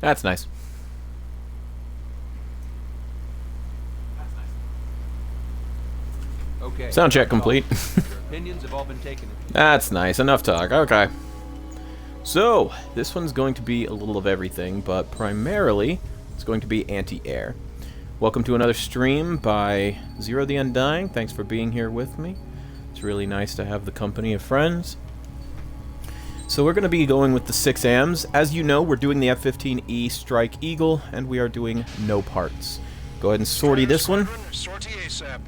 That's nice. Okay. Sound check complete. Your opinions have all been taken. That's nice. Enough talk. Okay. So, this one's going to be a little of everything, but primarily, it's going to be anti-air. Welcome to another stream by Zero the Undying. Thanks for being here with me. It's really nice to have the company of friends. So we're going to be going with the 6AMs. As you know, we're doing the F15E Strike Eagle, and we are doing no parts. Go ahead and sortie this one. Sortie ASAP.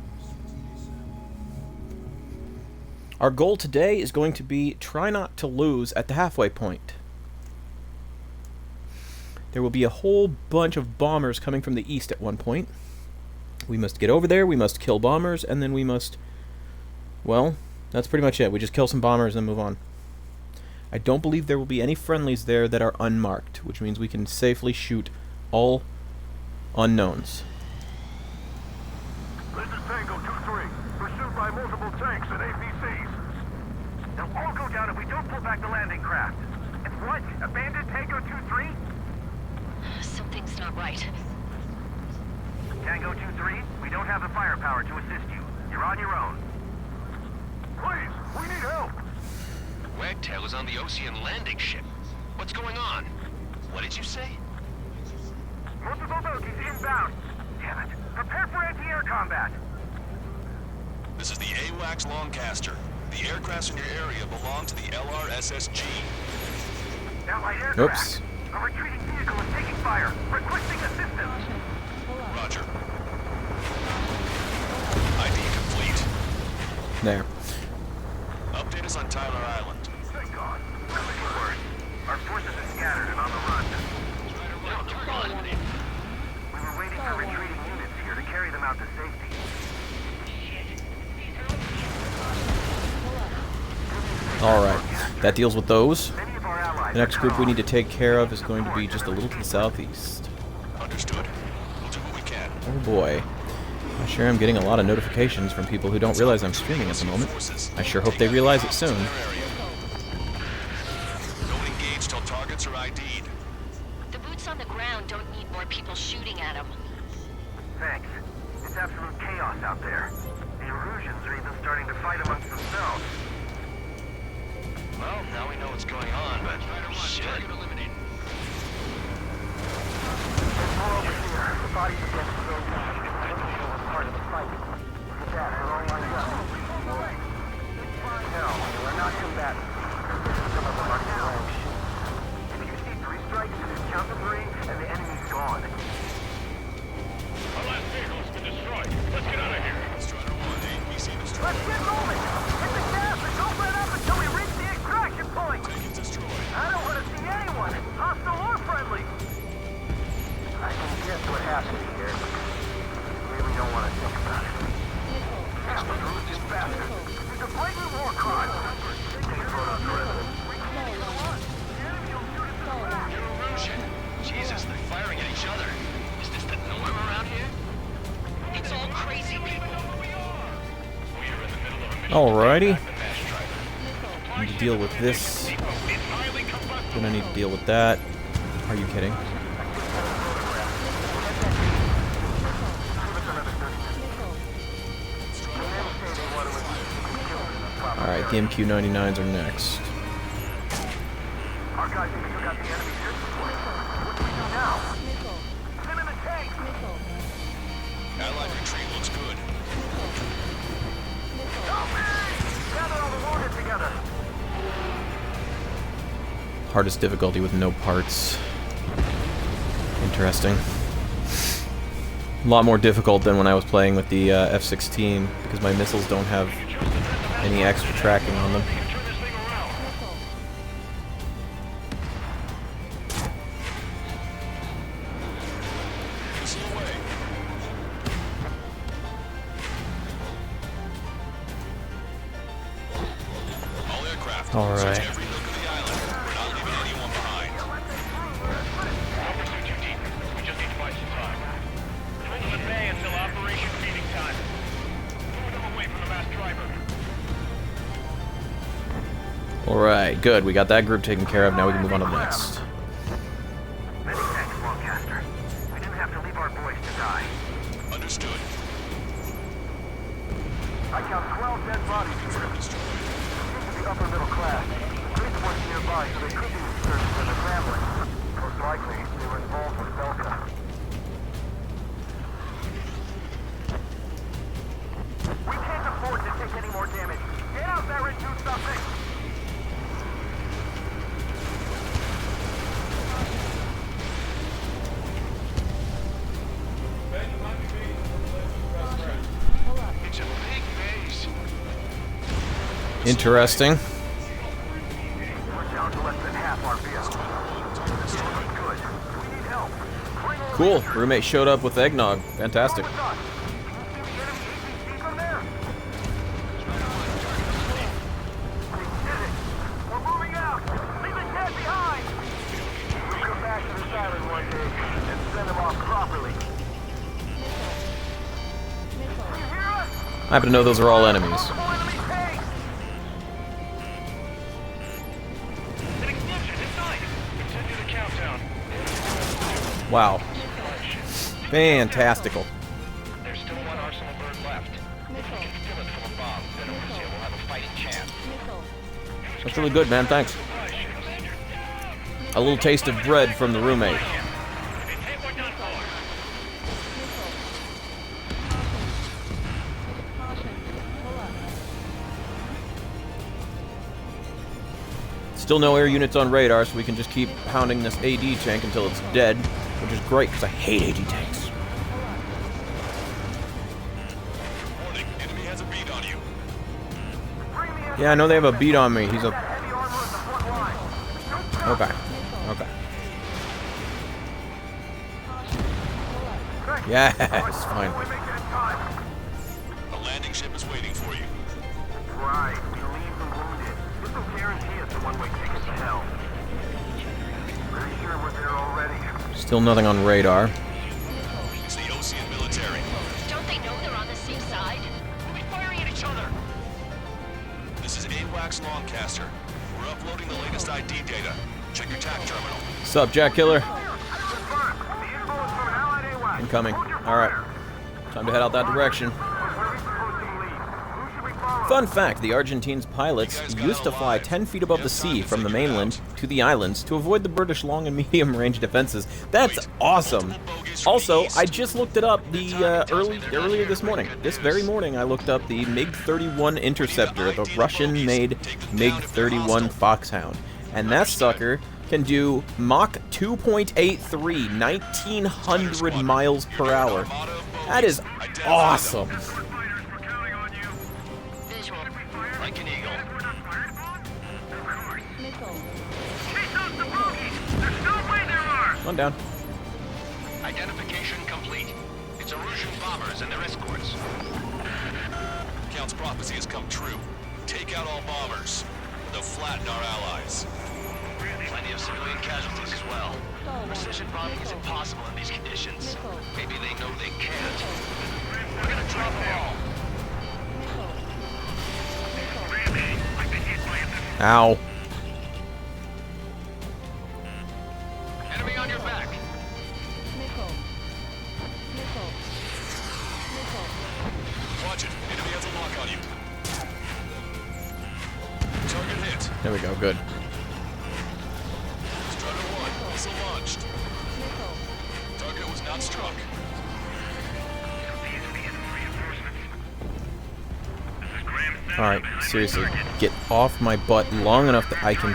Our goal today is going to be try not to lose at the halfway point. There will be a whole bunch of bombers coming from the east at one point. We must get over there, we must kill bombers, and then we must... Well, that's pretty much it. We just kill some bombers and move on. I don't believe there will be any friendlies there that are unmarked, which means we can safely shoot all unknowns. This is Tango 2-3, pursued by multiple tanks and APCs. They'll all go down if we don't pull back the landing craft. It's what? Abandoned Tango 2-3? Something's not right. Tango 2-3, we don't have the firepower to assist you. You're on your own. Please, we need help. Wagtail is on the Ocean landing ship. What's going on? What did you say? Multiple bogies inbound. Damn it. Prepare for anti-air combat. This is the AWACS Longcaster. The aircrafts in your area belong to the LRSSG. Allied aircraft. Oops. A retreating vehicle is taking fire. Requesting assistance. Roger. ID complete. There. Update us on Tyler Island. Thank God. Could be worse. Our forces are scattered and on the run. We were waiting for retreating units here to carry them out to safety. Alright, that deals with those. Many of our allies The next are group cut we off. need to take care of is going to be just a little to the southeast. Understood. We'll do what we can. Oh boy. I sure am getting a lot of notifications from people who don't realize I'm streaming at the moment. I sure hope they realize it soon. Don't engage till targets are ID'd. The boots on the ground don't need more people shooting at them. Thanks. It's absolute chaos out there. The Erusians are even starting to fight amongst themselves. Well, now we know what's going on, but shit. More over here. The bodies against the building. Was part of the fight. Look at that. They're all lined up. Hell, we're not combatants. Some of them are down. If you see 3 strikes, count to 3, and the enemy's gone. Our last vehicle's been destroyed. Let's get out of here. Strider 1, APC destroyed. Let's get moving! Hit the gas and don't let up until we reach the extraction point! Taken destroyed. I don't want to see anyone, hostile or friendly! I can guess what happened here. Really don't want to think about it. Damn, the ruthless bastard! It's a blatant war crime! Erosion. Jesus, they're firing at each other. Is this the norm around here? It's all crazy people. Alrighty. Need to deal with this. Gonna need to deal with that. Are you kidding? Alright, the MQ-99s are next. Our guys even took out the enemy system. What do we do now? Send in the tank! Allied retreat looks good. Help me! Gather all the wounded together! Hardest difficulty with no parts. Interesting. A lot more difficult than when I was playing with the F-16, because my missiles don't have any extra tracking on them. Turn this thing around. Missile away. All aircraft. All right. Search every nook of the island. We're not leaving anyone behind. Don't pursue too deep. We just need to buy some time. Hold them at bay until operation feeding time. Move them away from the mass driver. Alright, good. We got that group taken care of. Now we can move on to the next. Many tanks I count 12 dead bodies here. Seems to be upper middle class. Police weren't nearby, so they could be insurgents and their family. Most likely, they were involved with Belka. We can't afford to take any more damage. Get out there and do something! It's a big base. Interesting. We're down to less than half our vehicles. This is good. We need help. Bring all Cool. the injured. Roommate showed up with eggnog. Fantastic. What's up? Can you see the enemy APC from there? We did it! We're moving out! Leave the cat behind! We'll come back to this island one day and send them off properly. You hear us? I happen to know those are all enemies. Multiple enemy tanks! An explosion inside. Continue the countdown. Wow. Fantastical. There's still one arsenal bird left. If we can fill it full of bombs, then Alicia will have a fighting chance. That's really good, man. Thanks. A little taste of bread from the roommate. Take one down forward. Still no air units on radar, so we can just keep pounding this AD tank until it's dead, which is great, because I hate AD tanks. Warning, enemy has a beat on you. Bring the Yeah, I know they have a beat on me. He's a... heavy armor at the front line. Okay. Okay. Thank you. Yes, fine. We make it in time. A landing ship is waiting for you. Right, we leave the wounded. This will guarantee us a one-way ticket to hell. Pretty sure we're there already. Still nothing on radar. It's the Ocean military. Don't they know they're on the same side? We'll be firing at each other. This is AWACS Longcaster. We're uploading the latest ID data. Check your TAC terminal. Sup, Jack Killer? Confirmed. The info is from an allied AWACS. Incoming. Hold your Alright. fire. Time to head out that direction. Where are we supposed to lead? Who should we follow? Fun fact, the Argentines pilots used to fly 10 feet above the sea from the mainland to the islands to avoid the British long and medium range defenses. That's awesome. Also, I just looked it up earlier this morning. This very morning, I looked up the MiG-31 Interceptor, the Russian-made MiG-31 Foxhound. And that sucker can do Mach 2.83, 1,900 miles per hour. That is awesome. Visual. Like an eagle. One down. Identification complete. It's Erusian bombers and their escorts. Count's prophecy has come true. Take out all bombers. They'll flatten our allies. Plenty of civilian casualties as well. Precision bombing is impossible in these conditions. Maybe they know they can't. We're gonna drop them all. Ow. Enemy on your back. Watch it. Enemy has a lock on you. Target hit. There we go, good. Strider 1. Missile launched. Target was not struck. Alright, seriously, get off my butt long enough that I can...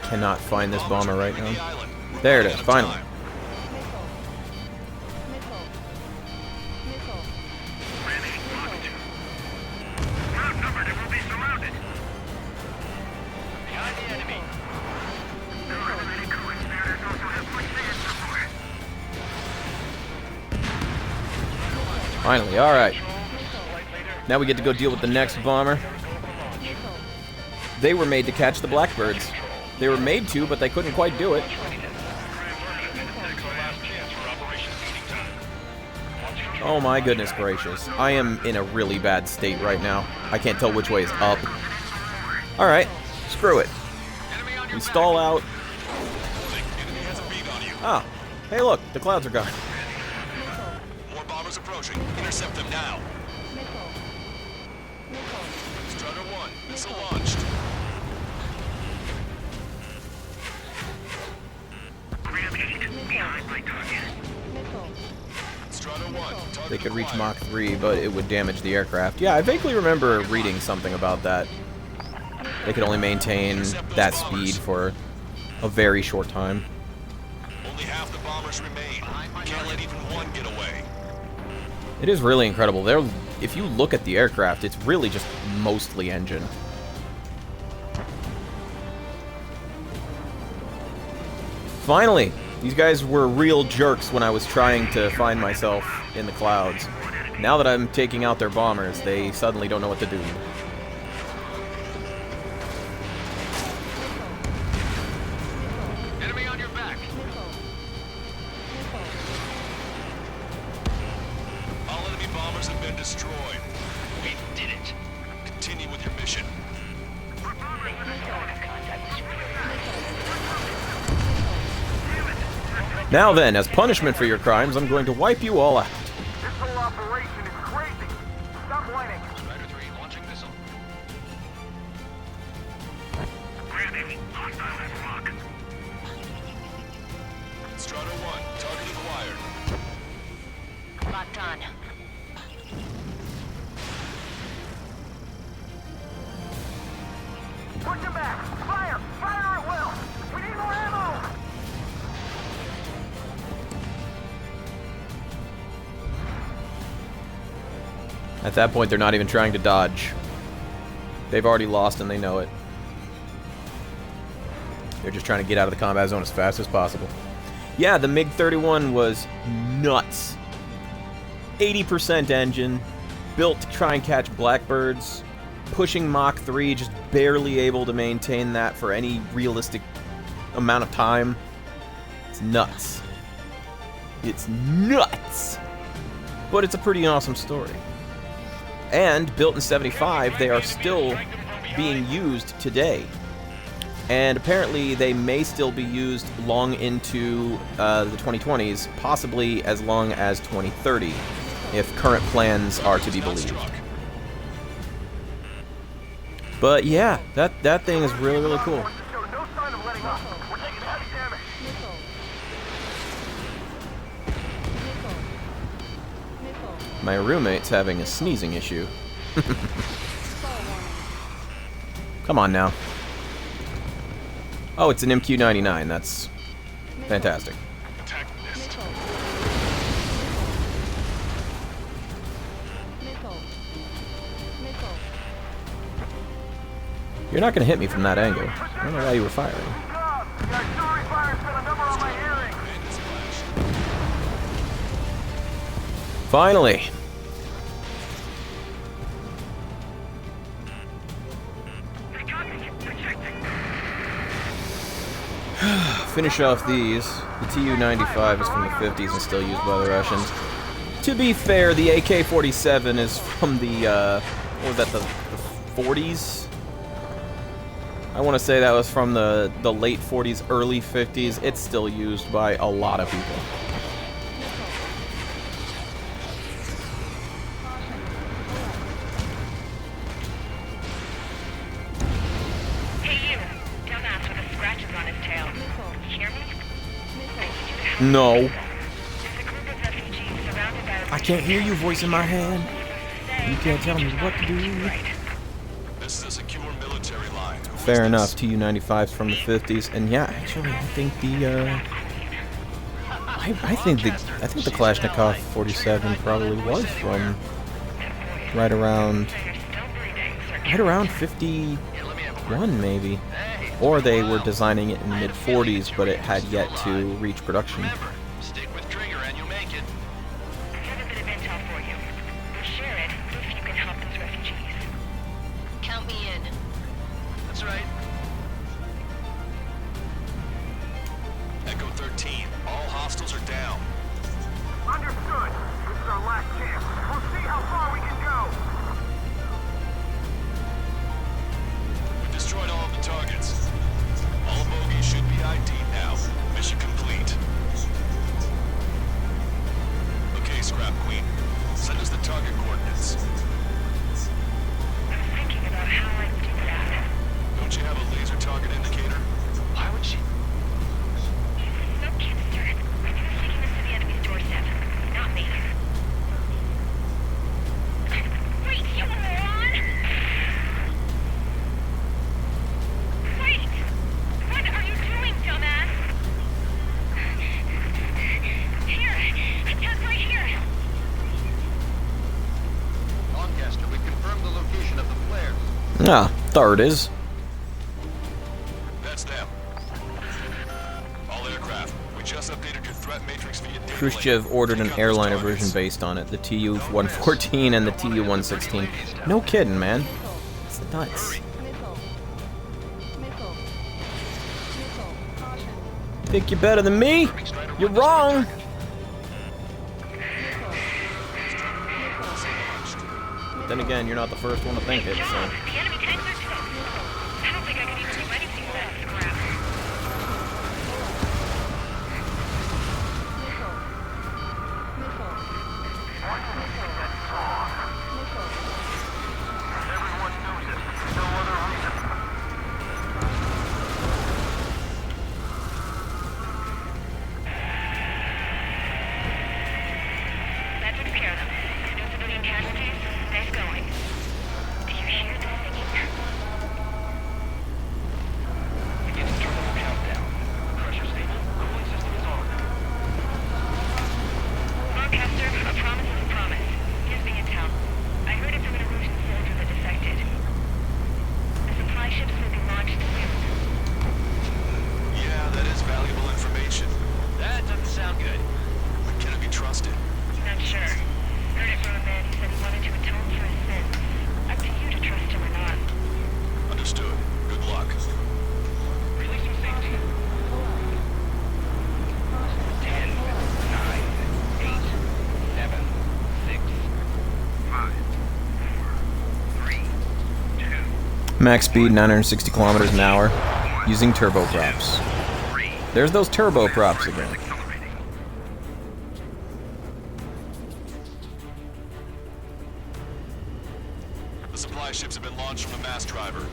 Cannot find this bomber right now. There it is, finally. Behind the enemy. Finally, alright. Now we get to go deal with the next bomber. They were made to catch the blackbirds. They were made to, but they couldn't quite do it. Oh my goodness gracious. I am in a really bad state right now. I can't tell which way is up. Alright, screw it. We stall out. Ah, hey look, the clouds are gone. More bombers approaching. Intercept them now. Strutter 1, missile launched. Strutter 1, target They could reach acquired. Mach 3, but it would damage the aircraft. Yeah, I vaguely remember reading something about that. They could only maintain that speed for a very short time. Only half the bombers remain. Can't let even one get away. It is really incredible. If you look at the aircraft, it's really just mostly engine. Finally! These guys were real jerks when I was trying to find myself in the clouds. Now that I'm taking out their bombers, they suddenly don't know what to do. Enemy on your back. All enemy bombers have been destroyed. We did it. Continue with your mission. Now then, as punishment for your crimes, I'm going to wipe you all out. This whole operation is crazy. Stop whining. Strider 3 launching missile. Strutter 1, target acquired. Locked on. Push him back. Fire. Fire at will. We need more ammo. At that point, they're not even trying to dodge. They've already lost and they know it. They're just trying to get out of the combat zone as fast as possible. Yeah, the MiG-31 was nuts. 80% engine, built to try and catch blackbirds, pushing Mach 3, just barely able to maintain that for any realistic amount of time. It's nuts. It's nuts! But it's a pretty awesome story. And built in 75, they are still being used today. And apparently they may still be used long into the 2020s, possibly as long as 2030, if current plans are to be believed. But yeah, that thing is really, really cool. Show no sign of letting up. We're taking heavy damage. My roommate's having a sneezing issue. Come on now. Oh, it's an MQ-99. That's fantastic. Attack missed. You're not going to hit me from that angle. I don't know why you were firing. God, the artillery fire's got a number on my hearing. Bandits flash. Finally! Finish off these. The Tu-95 is from the 50s and still used by the Russians. To be fair, the AK-47 is from the, what was that, the 40s? I want to say that was from the late 40s, early 50s. It's still used by a lot of people. Hey you, dumbass with the scratches on his tail. You hear me? No. There's a group of refugees surrounded by I can't hear you, voice in my hand. You can't tell me what to do. This is a secure military line. Who is Fair this? enough, Tu-95's from the 50s, and yeah, actually, I think the, I think the Kalashnikov 47 probably was from right around 51, maybe. Or they were designing it in the mid-40s, but it had yet to reach production. Remember, stick with Trigger and you'll make it. I have a bit of intel for you. We'll share it if you can help those refugees. Count me in. That's right. Echo 13. All hostiles are down. Understood. This is our last chance. We'll see how far we can go. We destroyed all of the targets. All bogies should be ID'd now. Mission complete. Ah, there it is. That's them. All aircraft, we just updated your threat matrix via data Khrushchev link. ordered an Take out those airliner targets. version based on it, the Tu-114 and the Tu-116. No kidding, man. It's nuts. Think you're better than me? You're wrong. Then again, you're not the first one to think it, so... The enemy tanks are toast. I don't think I could even do anything with that scrap. Everyone knows it. No other reason. That took care of them. No civilian casualties. Nice going. Do you hear the singing? Beginning terminal countdown. Pressure stable. Cooling system is on. Broadcaster, a promise is a promise. Here's the intel. I heard it from an Erusian soldier that defected. The supply ships will be launched soon. Yeah, that is valuable information. That doesn't sound good. But can it be trusted? Not sure. Heard it from a man who said he wanted to atone for his sins. Up to you to trust him or not. Understood. Good luck. Releasing safety. 10, 9, 8, 7, 6, 5, 4, 3, 2, Max speed 960 kilometers an hour, using turboprops. 3. There's those turboprops again. The supply ships have been launched from the mass driver.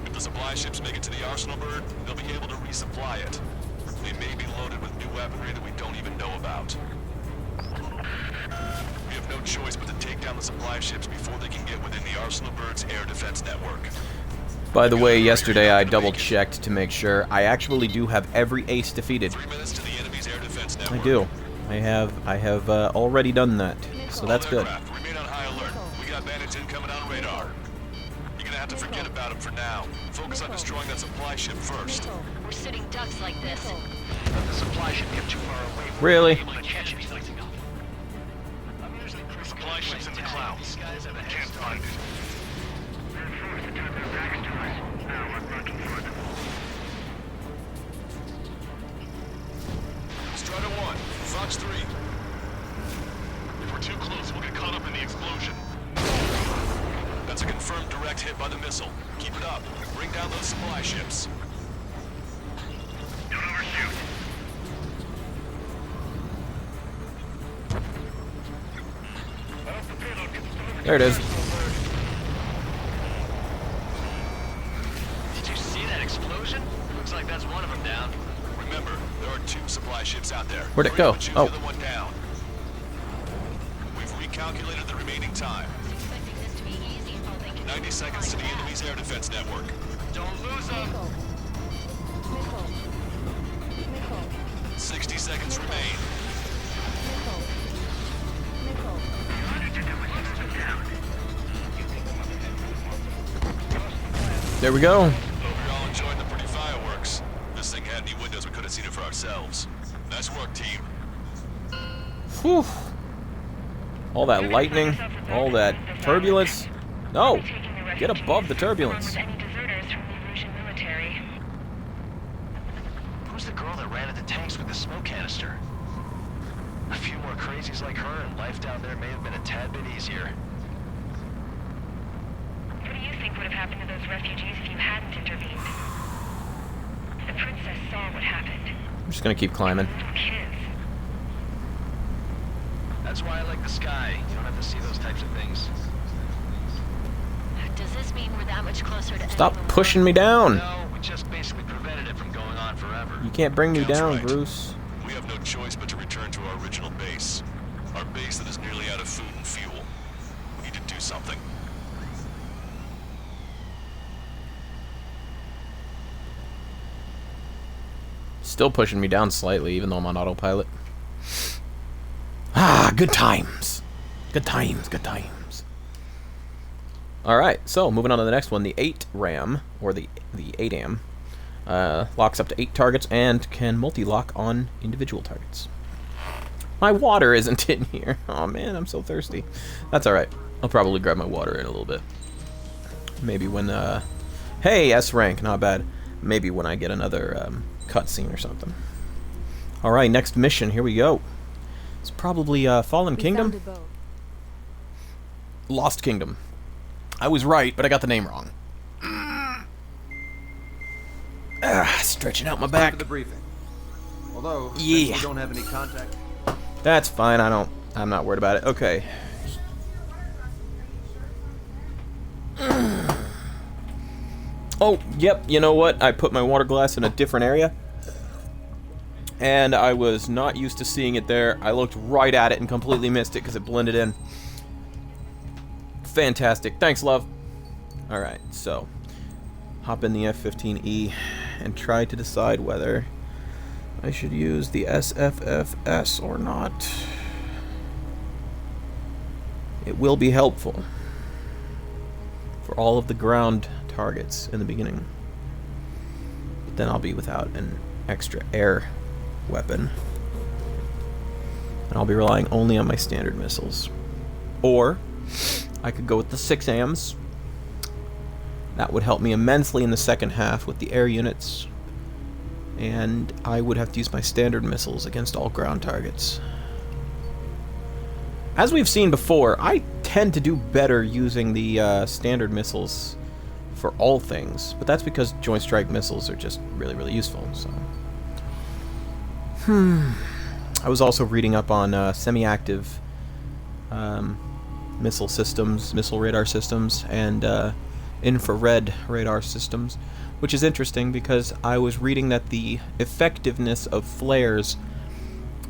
If the supply ships make it to the arsenal bird, they'll be able to resupply it. They may be loaded with new weaponry that we don't even know about. We have no choice but to take down the supply ships before they can get within the arsenal bird's air defense network. By the way, yesterday I double-checked to make sure I actually do have every ace defeated. 3 minutes to the enemy's air defense I network. do. I have already done that, so that's All good. aircraft, remain on high alert. We got bandits incoming on radar. You're gonna have to forget about them for now. Focus on destroying that supply ship first. We're sitting ducks like this. The supply should get too far away. Really? Able to catch it. Supply ships in the clouds. Can't find it. Strider 1, Fox 3. If we're too close, we'll get caught up in the explosion. That's a confirmed direct hit by the missile. Keep it up. Bring down those supply ships. Don't overshoot. There it is. Did you see that explosion? Looks like that's one of them down. Remember, there are 2 supply ships out there. Where'd it Hurry go? up and shoot Oh. the other one down. We've recalculated the remaining time. 90 seconds to the enemy's air defense network. Don't lose them. 60 seconds remain. There we go. Hope you're all enjoying the pretty fireworks. This thing had any windows, we could have seen it for ourselves. Nice work, team. Whew. All that lightning, all that turbulence. No! Get above the turbulence. Any deserters from the Erusian military. Who's the girl that ran at the tanks with the smoke canister? A few more crazies like her, and life down there may have been a tad bit easier. What do you think would have happened to those refugees if you hadn't intervened? The princess saw what happened. I'm just gonna keep climbing. Little kids. That's why I like the sky. You don't have to see those types of things. Does this mean we're that much closer to Stop pushing me down! No, we just basically prevented it from going on forever. You can't bring me That's down, right. Bruce. We have no choice but to return to our original base. Our base that is nearly out of food and fuel. We need to do something. Still pushing me down slightly, even though I'm on autopilot. Ah, good times. Good times, good times. Alright, so moving on to the next one, the 8 RAM, or the 8AM, locks up to 8 targets and can multi-lock on individual targets. My water isn't in here. Oh man, I'm so thirsty. That's alright. I'll probably grab my water in a little bit. Maybe when, hey, S rank, not bad. Maybe when I get another cutscene or something. Alright, next mission, here we go. It's probably Fallen Kingdom? Lost Kingdom. I was right, but I got the name wrong. Stretching out my back. For the briefing. Although, since Yeah. we don't have any contact. That's fine, I'm not worried about it. Okay. Oh, yep, you know what? I put my water glass in a different area. And I was not used to seeing it there. I looked right at it and completely missed it because it blended in. Fantastic. Thanks, love. Alright, so hop in the F15E and try to decide whether I should use the SFFS or not. It will be helpful for all of the ground targets in the beginning. But then I'll be without an extra air weapon. And I'll be relying only on my standard missiles. Or I could go with the 6AMs. That would help me immensely in the second half with the air units. And I would have to use my standard missiles against all ground targets. As we've seen before, I tend to do better using the standard missiles for all things, but that's because Joint Strike missiles are just really, really useful, so... I was also reading up on semi-active missile systems, missile radar systems, and infrared radar systems, which is interesting because I was reading that the effectiveness of flares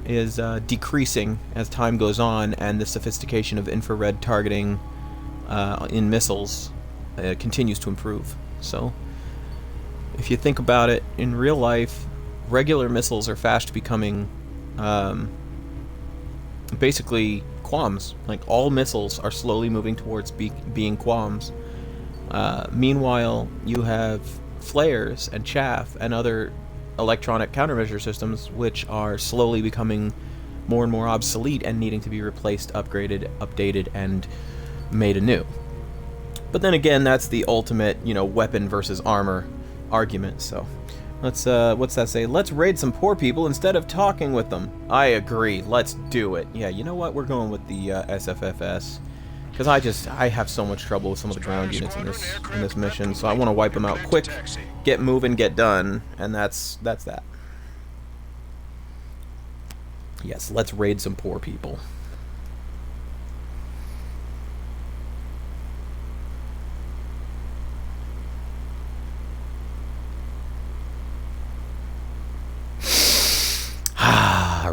is decreasing as time goes on, and the sophistication of infrared targeting in missiles continues to improve. So, if you think about it, in real life, regular missiles are fast becoming basically qualms. Like, all missiles are slowly moving towards being qualms. Meanwhile, you have flares and chaff and other electronic countermeasure systems which are slowly becoming more and more obsolete and needing to be replaced, upgraded, updated, and made anew. But then again, that's the ultimate, you know, weapon versus armor argument, so let's, what's that say? Let's raid some poor people instead of talking with them. I agree, let's do it. Yeah, you know what? We're going with the SFFS. Because I have so much trouble with some of the ground units in this mission, so I want to wipe them out quick, get moving, get done, and that's that. Yes, let's raid some poor people.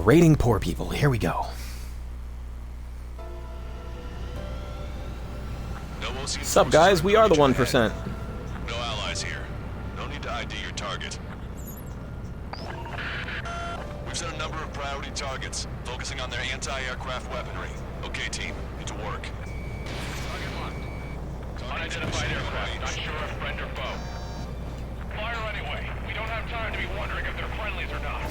Raiding poor people, here we go. Sup guys, we are the 1%. No allies here. No need to ID your target. We've set a number of priority targets, focusing on their anti-aircraft weaponry. Okay, team, get to work. Target locked. Unidentified aircraft, not sure if friend or foe. Fire anyway. We don't have time to be wondering if they're friendlies or not.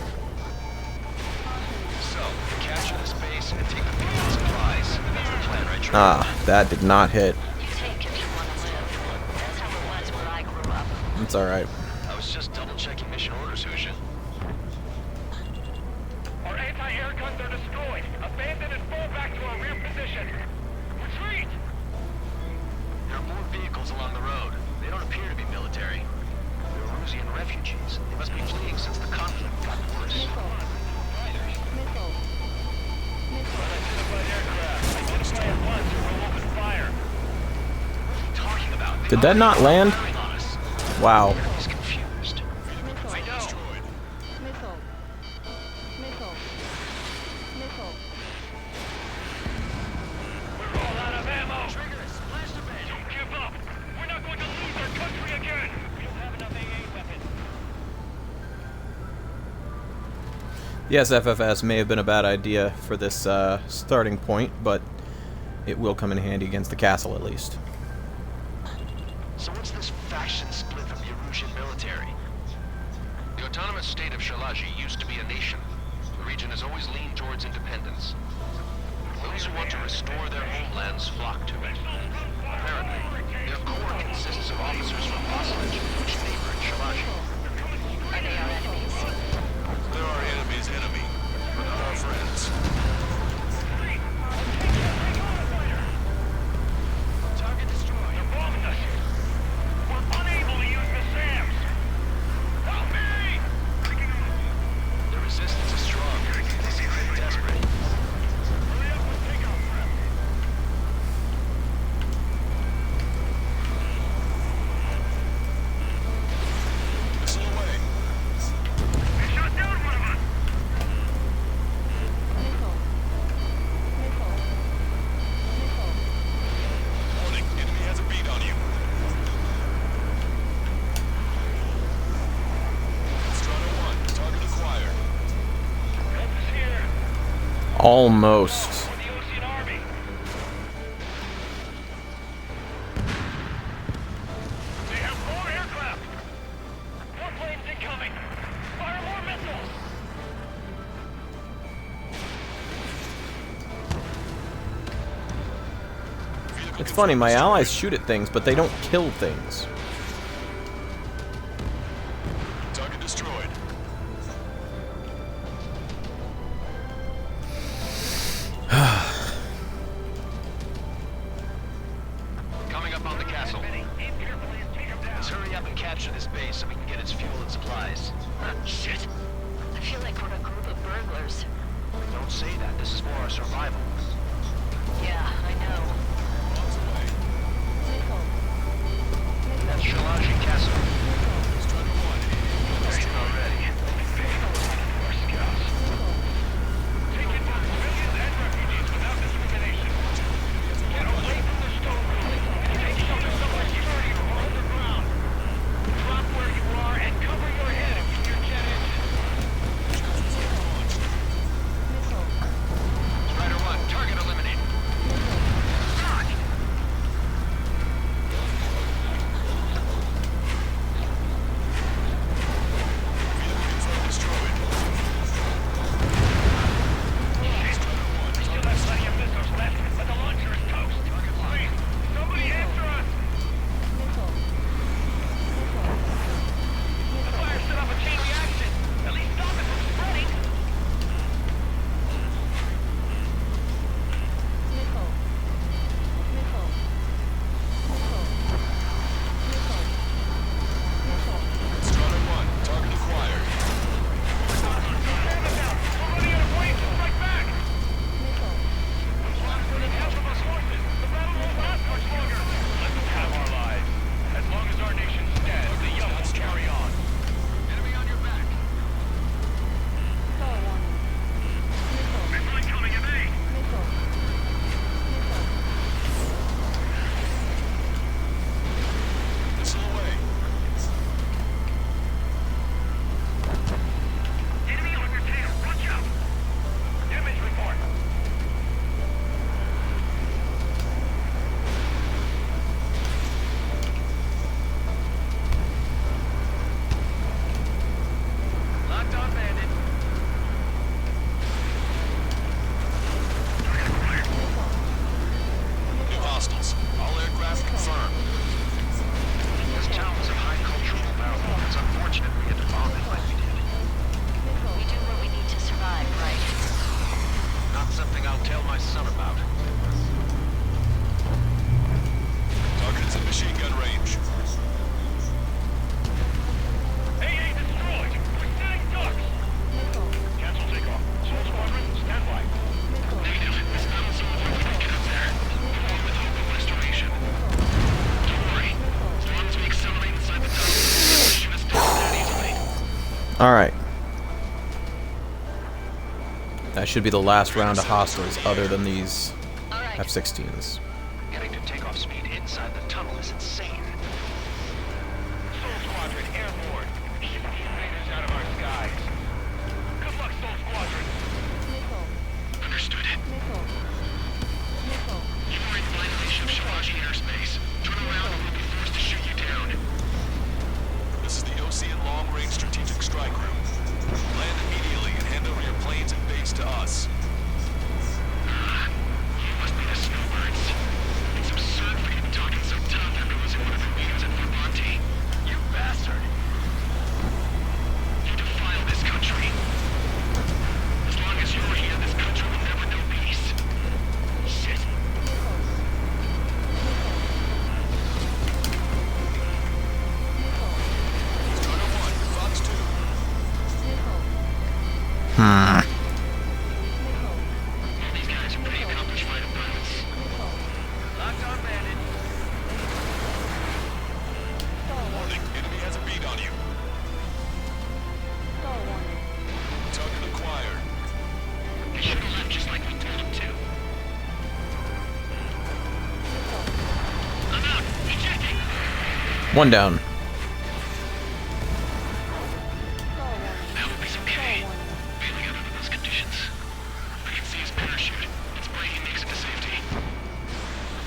So, capture this base and take the people and supplies. That's the plan, right, Trey? Ah, that did not hit. You take if you want to live. That's how it was where I grew up. It's alright. I was just double-checking mission orders, Hoosier. Our anti-air guns are destroyed. Abandon and fall back to our rear position. Retreat! There are more vehicles along the road. They don't appear to be military. They're Rusian refugees. They must be fleeing since the conflict got worse. Unidentified aircraft. Identify at once or we'll open fire. What are you talking about? Did that not land? Firing on us. Wow. He's confused. I know. Missile. Missile. Missile. We're all out of ammo. Triggers, blast the bed. Don't give up. We're not going to lose our country again. We don't have enough AA weapons. The SFFS may have been a bad idea for this starting point, but it will come in handy against the castle at least. So what's this faction split from the Erusian military? The autonomous state of Shalaji used to be a nation. The region has always leaned towards independence. Those who want to restore their homelands flock to it. Apparently, their core consists of officers from Oslage, which neighbor in Shalaji. Are they our enemies? They're our enemy's enemy, but not our friends. Target destroyed. They're bombing us. We're unable to use the SAMs. Help me! The resistance is strong. They seem pretty desperate. Hurry up and take out prep. Missile away. They shot down one of us. Missile. Missile. Missile. Warning, enemy has a beat on you. Strata 1, target acquired. Help is here. Almost. For the Ocean Army. They have more aircraft. More planes incoming. Fire more missiles. It's funny, my allies shoot at things, but they don't kill things. Target destroyed. Coming up on the castle. Let's hurry up and capture this base so we can get its fuel and supplies. Shit. I feel like we're a group of burglars. Don't say that. This is for our survival. Yeah, I know. That's Shalaji Castle. Ready already. Taking both civilians and refugees without discrimination. Get away from the storeroom. Take shelter somewhere sturdier or underground. Drop where you are and cover your head with your jet engine. Strider 1, target eliminated. Still have plenty of missiles left, but the launcher is toast. Please, somebody answer us. The fire set off a chain reaction. At least stop it from spreading. Strata 1, target acquired. Stand us out. Somebody on a plane to strike back. Faster than half of us horses. The battle won't last much longer. Let them have our lives. As long as our nation stands, the young will carry on. Enemy on your back. Missile incoming at A. Missile away. Enemy on your tail. Watch out. Damage report. Locked on bandit. New hostiles. All aircraft confirmed. This town was of high cultural value. It's unfortunate we had to bomb it like we did. We do what we need to survive, right? Not something I'll tell my son about. Target is in machine gun range. AA destroyed. We're setting ducks. Cancel takeoff. Soul Squadron, stand by. Negative. This battle zone will get up there. Only with hope of restoration. Don't worry. As long as we accelerate inside the tunnel, they won't shoot us down that easily. Alright. That should be the last round of hostiles other than these All right. F-16s. Getting to takeoff speed inside the tunnel is insane. Soul Squadron, airborne. Keep these invaders out of our skies. Good luck, Soul Squadron. Understood. Missile. You are in violation of Shalaji airspace. Turn around or we'll be forced to shoot you One down. That will be okay. Failing out under those conditions. I can see his parachute. It's praying he makes it to safety.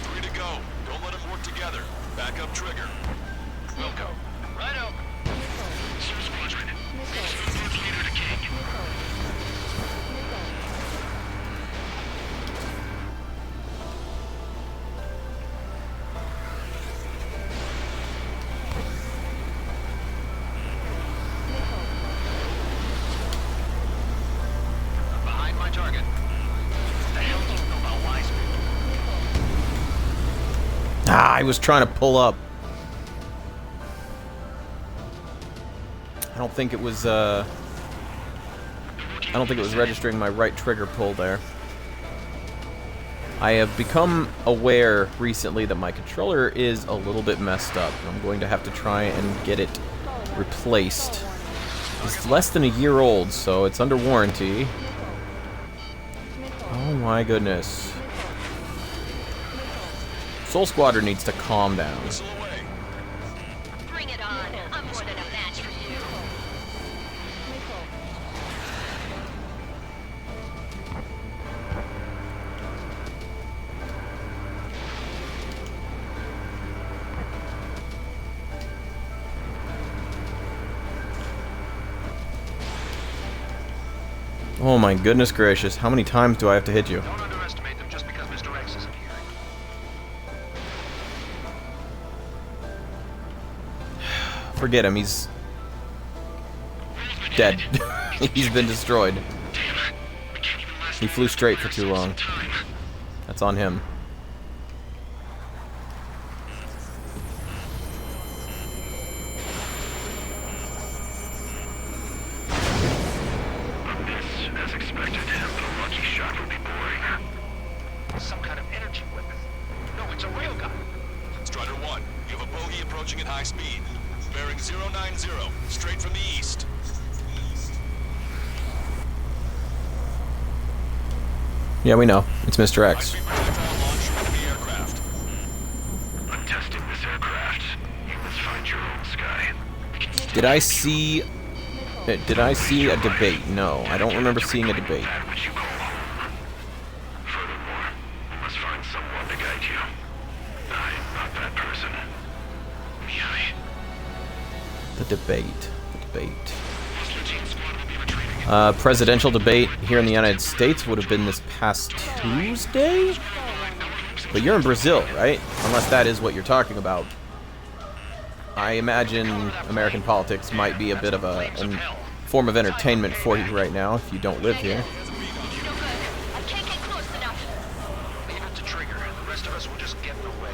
3 to go. Don't let them work together. Back up trigger. We'll go. Righto. Sir Squadron. Squad's leader to King. Behind my target. The hell do you know about Wiseman? Ah, I was trying to pull up. I don't think it was registering my right trigger pull there. I have become aware recently that my controller is a little bit messed up. I'm going to have to try and get it replaced. It's less than a year old, so it's under warranty. Oh my goodness. Soul Squadron needs to calm down. Whistle away. Bring it on. I'm more than a match for you. Oh my goodness gracious, how many times do I have to hit you? Don't underestimate them just because Mr. X isn't here. Forget him, he's dead. He's been destroyed. He flew straight for too long. That's on him. As expected, the lucky shot would be boring. Some kind of energy weapon. No, it's a railgun. Strider 1, you have a bogey approaching at high speed. Bearing 090, straight from the east. Yeah, we know. It's Mr. X. High-speed projectile launch from the aircraft. I'm testing this aircraft. You must find your own sky. Did I see a debate? No, I don't remember seeing a debate. That which you call home. Furthermore, you must find someone to guide you. I'm not that person. I. The debate. Presidential debate here in the United States would have been this past Tuesday? But you're in Brazil, right? Unless that is what you're talking about. I imagine American politics might be a bit of a form of entertainment for you right now if you don't live here. No good. I can't get close enough. Leave it to Trigger. The rest of us will just get in the way.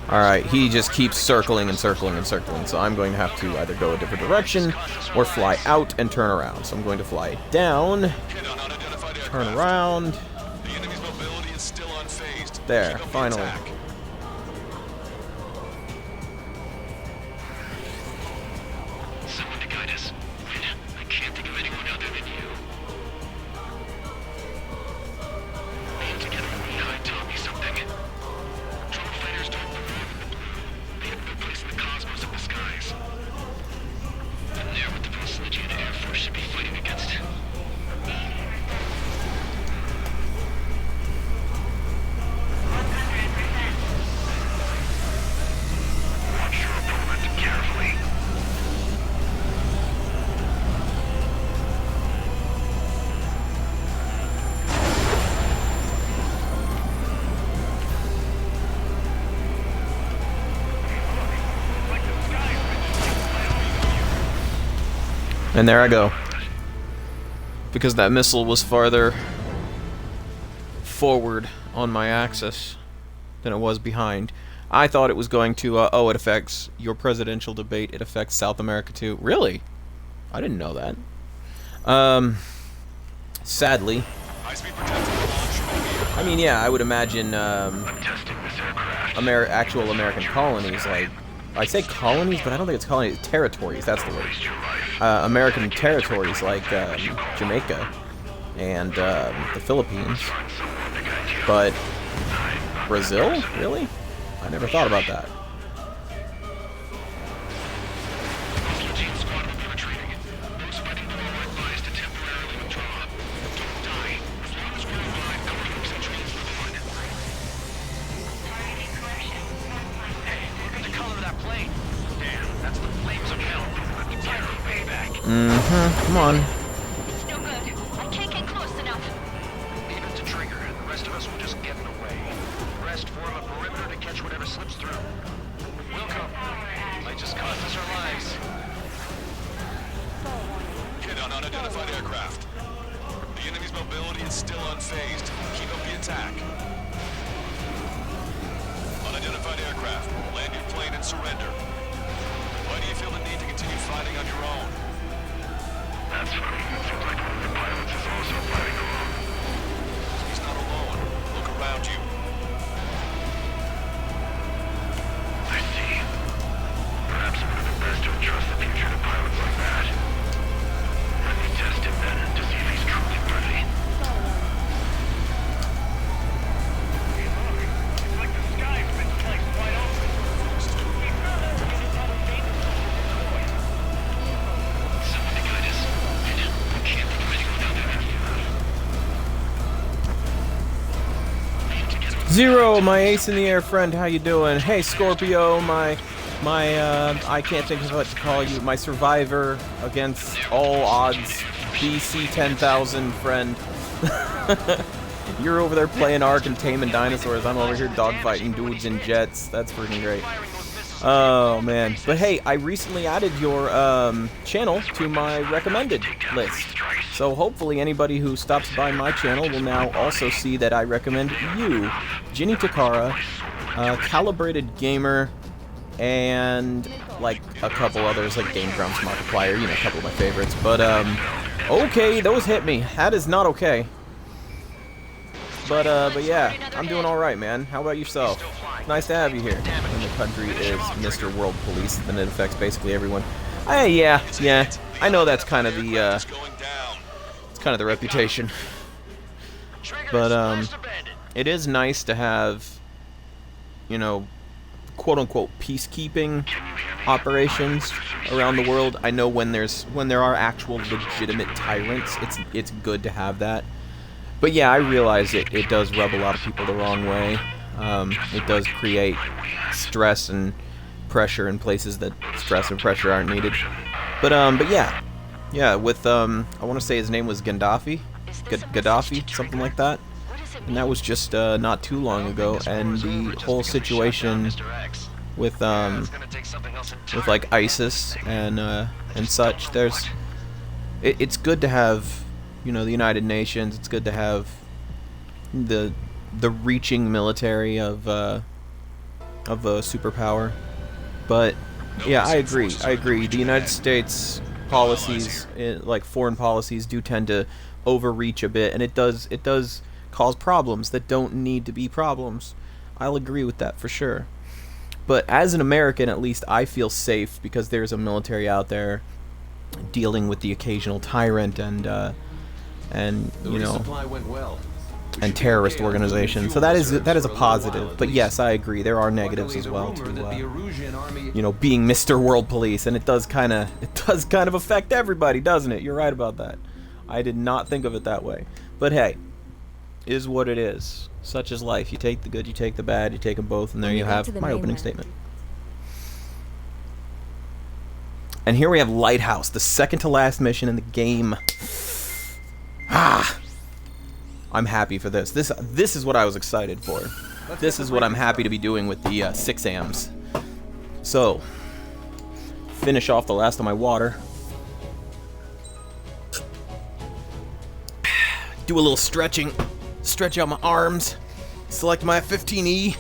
Alright, he just keeps circling and circling and circling, so I'm going to have to either go a different direction or fly out and turn around. So I'm going to fly down, Hit on unidentified turn aircraft. around. The enemy's mobility is still unfazed. There, Keep up the finally. attack. Someone to guide us. I can't think of anyone other than you. Band together when we hide taught me something. Drone fighters don't perform in the blue. They have no place in the cosmos of the skies. And they're what the Velocity Air Force should be fighting against. Watch your opponent carefully. And there I go. Because that missile was farther forward on my axis than it was behind. I thought it was going to, it affects your presidential debate. It affects South America too. Really? I didn't know that. Sadly. High-speed projectile launch from the aircraft. I mean, yeah, I would imagine, Testing this aircraft. actual American colonies, like, I say colonies, but I don't think it's colonies, territories, that's the word. Waste your life. American territories like Jamaica and the Philippines. Find someone to guide you. But I'm not Brazil? Really? I never thought about that. Come on. It's no good. I can't get close enough. Leave it to Trigger. The rest of us will just get in the way. The rest form a perimeter to catch whatever slips through. We'll come. Might just cost us our lives. Hit on unidentified aircraft. The enemy's mobility is still unfazed. Keep up the attack. Unidentified aircraft. Land your plane and surrender. Why do you feel the need to continue fighting on your own? That's funny. It seems like one of the pilots is also fighting alone. He's not alone. Look around you. I see. Perhaps it would have been best to entrust the future to pilots like that. Let me test him then to see if he's truly worthy. It's like the sky's been sliced wide open. Something I just... I can't think of anyone out there after that. Zero, my ace in the air friend, how you doing? Hey, Scorpio, my I can't think of what to call you, my survivor against all odds, BC 10,000 friend. You're over there playing Ark and taming dinosaurs. I'm over here dogfighting dudes in jets. That's freaking great. Oh, man. But hey, I recently added your channel to my recommended list. So hopefully anybody who stops by my channel will now also see that I recommend you, Ginny Takara, Calibrated Gamer, and like a couple others like Game Grumps, Markiplier, you know, a couple of my favorites. But okay, those hit me. That is not okay. But yeah, I'm doing all right, man. How about yourself? Nice to have you here. And the country is Mr. World Police, then it affects basically everyone. Yeah. I know that's kind of the it's kind of the reputation. But it is nice to have, you know, quote-unquote peacekeeping operations around the world. I know when there are actual legitimate tyrants, it's good to have that. But yeah, I realize it does rub a lot of people the wrong way. It does create stress and pressure in places that stress and pressure aren't needed. But yeah, with I want to say his name was Gaddafi, something like that. And that was just not too long ago, and the whole situation with like ISIS and such. It's good to have, you know, the United Nations. It's good to have the reaching military of a superpower. But yeah, I agree. The United States policies, like foreign policies, do tend to overreach a bit, and it does cause problems that don't need to be problems. I'll agree with that for sure. But as an American, at least, I feel safe because there's a military out there dealing with the occasional tyrant and you know, and terrorist organizations. So that is a positive. But yes, I agree. There are negatives as well to you know, being Mr. World Police, and it does kind of affect everybody, doesn't it? You're right about that. I did not think of it that way. But hey, is what it is. Such is life. You take the good, you take the bad, you take them both, and there you have my opening statement. And here we have Lighthouse, the second to last mission in the game. I'm happy for this. This is what I was excited for. This is what I'm happy to be doing with the 6AMs. So, finish off the last of my water. Do a little stretching. Stretch out my arms. Select my F15E.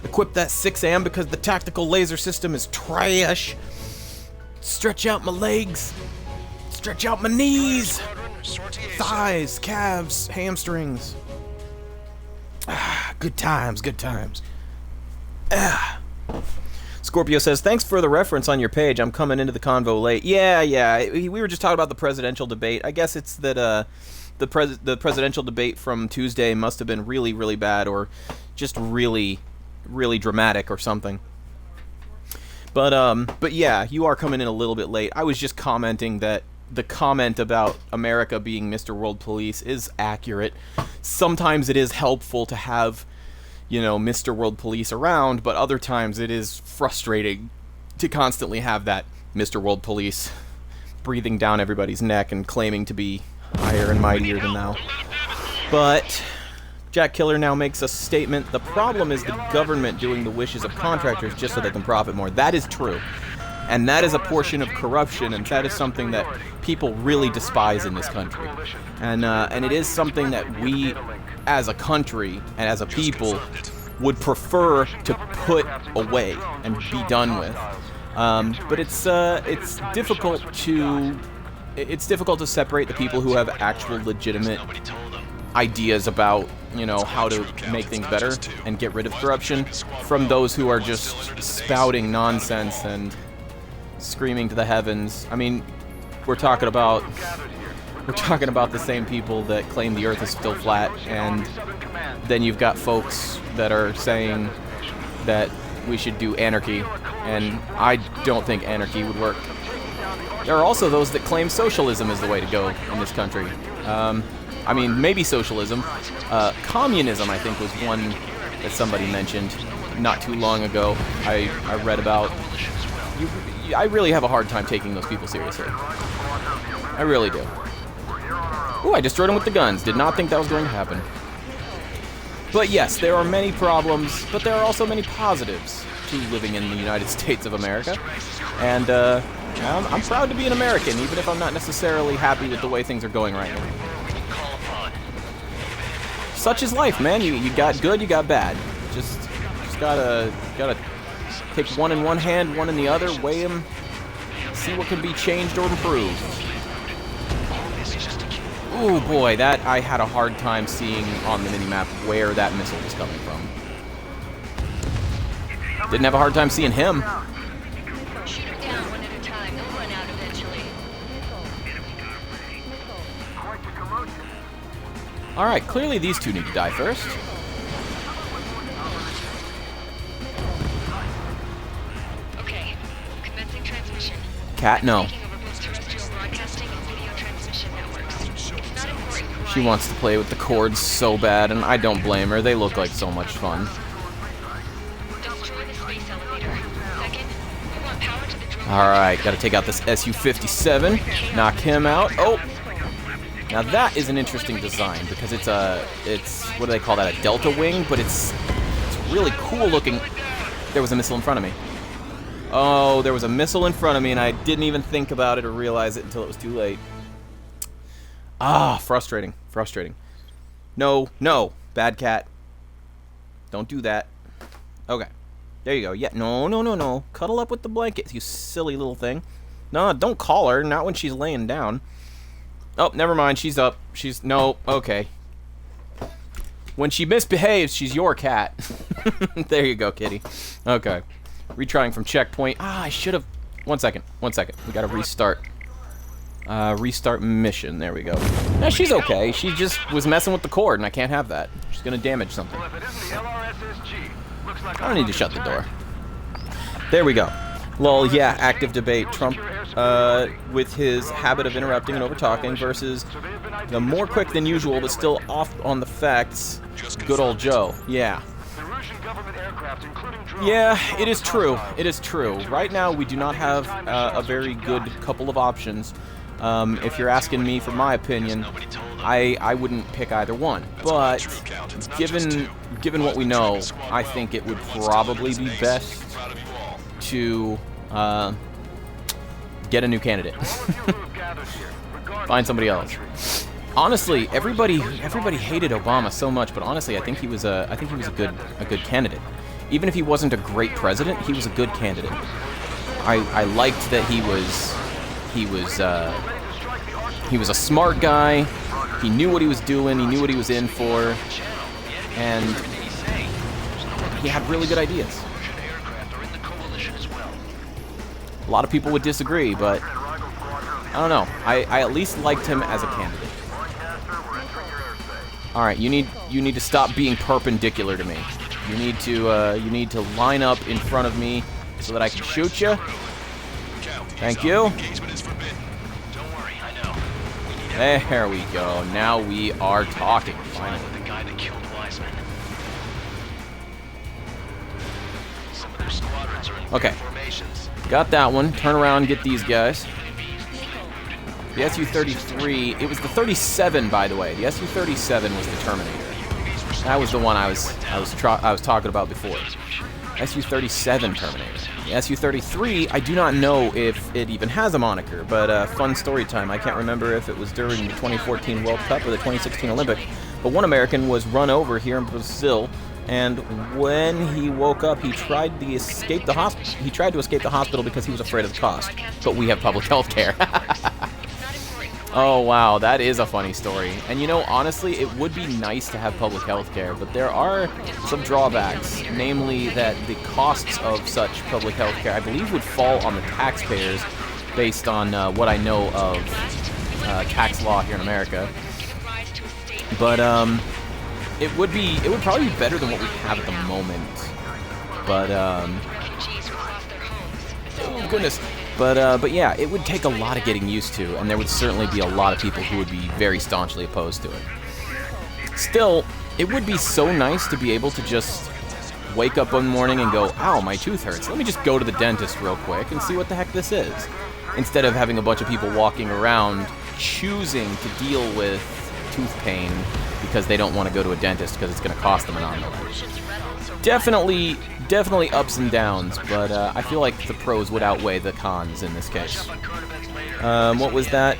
Equip that 6AM because the tactical laser system is trash. Stretch out my legs. Stretch out my knees. Thighs, calves, hamstrings. Good times, good times. Scorpio says, thanks for the reference on your page. I'm coming into the convo late. Yeah. We were just talking about the presidential debate. I guess it's that the presidential debate from Tuesday must have been really, really bad, or just really, really dramatic or something. But yeah, you are coming in a little bit late. I was just commenting that the comment about America being Mr. World Police is accurate. Sometimes it is helpful to have, you know, Mr. World Police around, but other times it is frustrating to constantly have that Mr. World Police breathing down everybody's neck and claiming to be higher and mightier than thou. But Jack Killer now makes a statement. The problem is the government doing the wishes of contractors just so they can profit more. That is true. And that is a portion of corruption, and that is something that people really despise in this country. And it is something that we, as a country and as a people, would prefer to put away and be done with. But it's difficult to separate the people who have actual legitimate ideas about, you know, how to make things better and get rid of corruption from those who are just spouting nonsense and screaming to the heavens. I mean, we're talking about the same people that claim the Earth is still flat, and then you've got folks that are saying that we should do anarchy, and I don't think anarchy would work. There are also those that claim socialism is the way to go in this country. I mean, maybe socialism. Communism, I think, was one that somebody mentioned not too long ago. I read about. I really have a hard time taking those people seriously. I really do. Ooh, I destroyed them with the guns. Did not think that was going to happen. But yes, there are many problems, but there are also many positives to living in the United States of America. And I'm proud to be an American, even if I'm not necessarily happy with the way things are going right now. Such is life, man. You got good, you got bad. Just gotta take one in one hand, one in the other, weigh them, see what can be changed or improved. Ooh, boy, that I had a hard time seeing on the minimap where that missile was coming from. Didn't have a hard time seeing him. Shoot her down one at a time. They'll run out eventually. Alright, clearly these two need to die first. Okay, commencing transmission. Cat, no. Taking over both terrestrial broadcasting and video transmission networks. It's not important who She I wants to play with the cords so bad, and I don't blame her. They look like so much fun. destroy the space elevator. Second, we want power to the drone. Alright, gotta take out this SU-57. Knock him out. Oh! Now that is an interesting design, because it's what do they call that, a delta wing? But it's really cool looking. There was a missile in front of me. Oh, there was a missile in front of me, and I didn't even think about it or realize it until it was too late. Ah, frustrating. Frustrating. No, no, bad cat. Don't do that. Okay. There you go. Yeah, no, no, no, no. Cuddle up with the blanket, you silly little thing. No, don't call her, not when she's laying down. Oh, never mind, she's up. No, okay. When she misbehaves, she's your cat. There you go, kitty. Okay. Retrying from checkpoint. Ah, I should have... One second. We gotta restart. Restart mission. There we go. Now, she's okay. She just was messing with the cord, and I can't have that. She's gonna damage something. I don't need to shut the door. There we go. Lol, yeah, active debate. Trump, with his habit of interrupting and over-talking versus the more quick than usual, but still off on the facts, good old Joe. Yeah. Yeah, it is true. It is true. Right now, we do not have a very good couple of options. If you're asking me for my opinion, I wouldn't pick either one. But given what we know, I think it would probably be best to get a new candidate. Find somebody else. Honestly, everybody hated Obama so much, but honestly, I think he was a good candidate. Even if he wasn't a great president, he was a good candidate. I liked that he was a smart guy. He knew what he was doing. He knew what he was in for, and he had really good ideas. A lot of people would disagree, but I don't know. I at least liked him as a candidate. All right, you need to stop being perpendicular to me. You need to line up in front of me so that I can shoot you. Thank you. There we go. Now we are talking, finally. Okay. Got that one. Turn around and get these guys. The Su-33, it was the 37, by the way. The Su-37 was the Terminator. That was the one I was talking about before. Su-37 Terminator. The Su-33, I do not know if it even has a moniker, but fun story time. I can't remember if it was during the 2014 World Cup or the 2016 Olympic, but one American was run over here in Brazil, and when he woke up, he tried to escape the hospital because he was afraid of the cost. But we have public health care. Oh, wow, that is a funny story. And you know, honestly, it would be nice to have public health care, but there are some drawbacks, namely that the costs of such public health care, I believe, would fall on the taxpayers based on what I know of tax law here in America. But it would probably be better than what we have at the moment. But oh goodness. But yeah, it would take a lot of getting used to, and there would certainly be a lot of people who would be very staunchly opposed to it. Still, it would be so nice to be able to just wake up one morning and go, ow, my tooth hurts. Let me just go to the dentist real quick and see what the heck this is. Instead of having a bunch of people walking around choosing to deal with tooth pain because they don't want to go to a dentist because it's going to cost them an arm and a leg. Definitely ups and downs, but I feel like the pros would outweigh the cons in this case. What was that?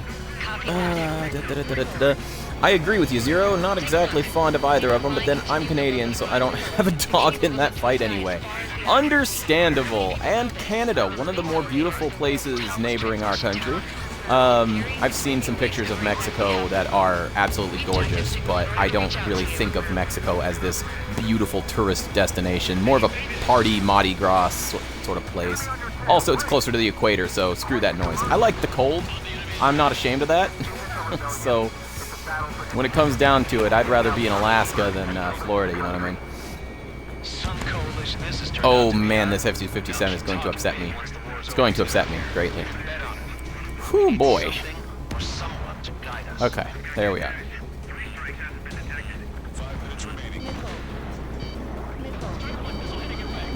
I agree with you, Zero. Not exactly fond of either of them, but then I'm Canadian, so I don't have a dog in that fight anyway. Understandable. And Canada, one of the more beautiful places neighboring our country. I've seen some pictures of Mexico that are absolutely gorgeous, but I don't really think of Mexico as this beautiful tourist destination. More of a party Mardi Gras sort of place. Also, it's closer to the equator, so screw that noise. I like the cold. I'm not ashamed of that. So, when it comes down to it, I'd rather be in Alaska than Florida, you know what I mean? Oh man, this F-57 is going to upset me. It's going to upset me greatly. Whew, boy. Okay, there we are.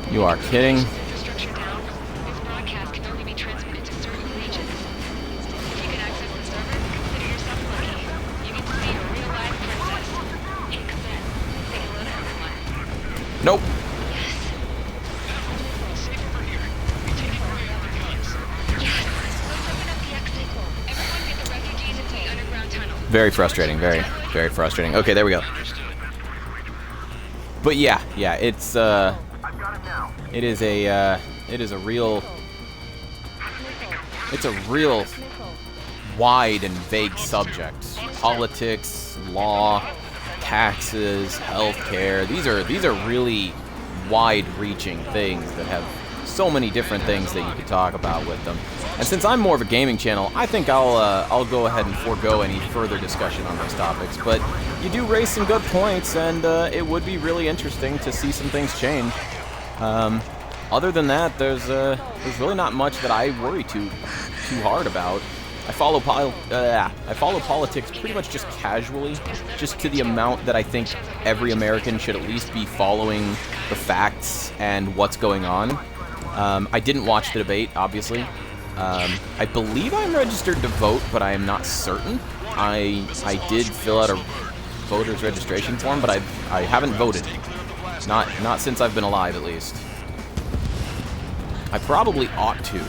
You are kidding. Construction down. This broadcast can only be transmitted to certain regions. If you can access the server, consider yourself lucky. You get to see a real life princess. Ink said. Say hello to everyone. Nope. Very frustrating, very, very frustrating. Okay, there we go. But yeah, it's it is a real wide and vague subject. Politics, law, taxes, healthcare. These are really wide-reaching things that have so many different things that you could talk about with them. And since I'm more of a gaming channel, I think I'll go ahead and forego any further discussion on those topics. But you do raise some good points, and it would be really interesting to see some things change. Other than that, there's really not much that I worry too hard about. I follow politics pretty much just casually, just to the amount that I think every American should at least be following the facts and what's going on. I didn't watch the debate, obviously. I believe I'm registered to vote, but I am not certain. I did fill out a voter's registration form, but I haven't voted. Not since I've been alive, at least. I probably ought to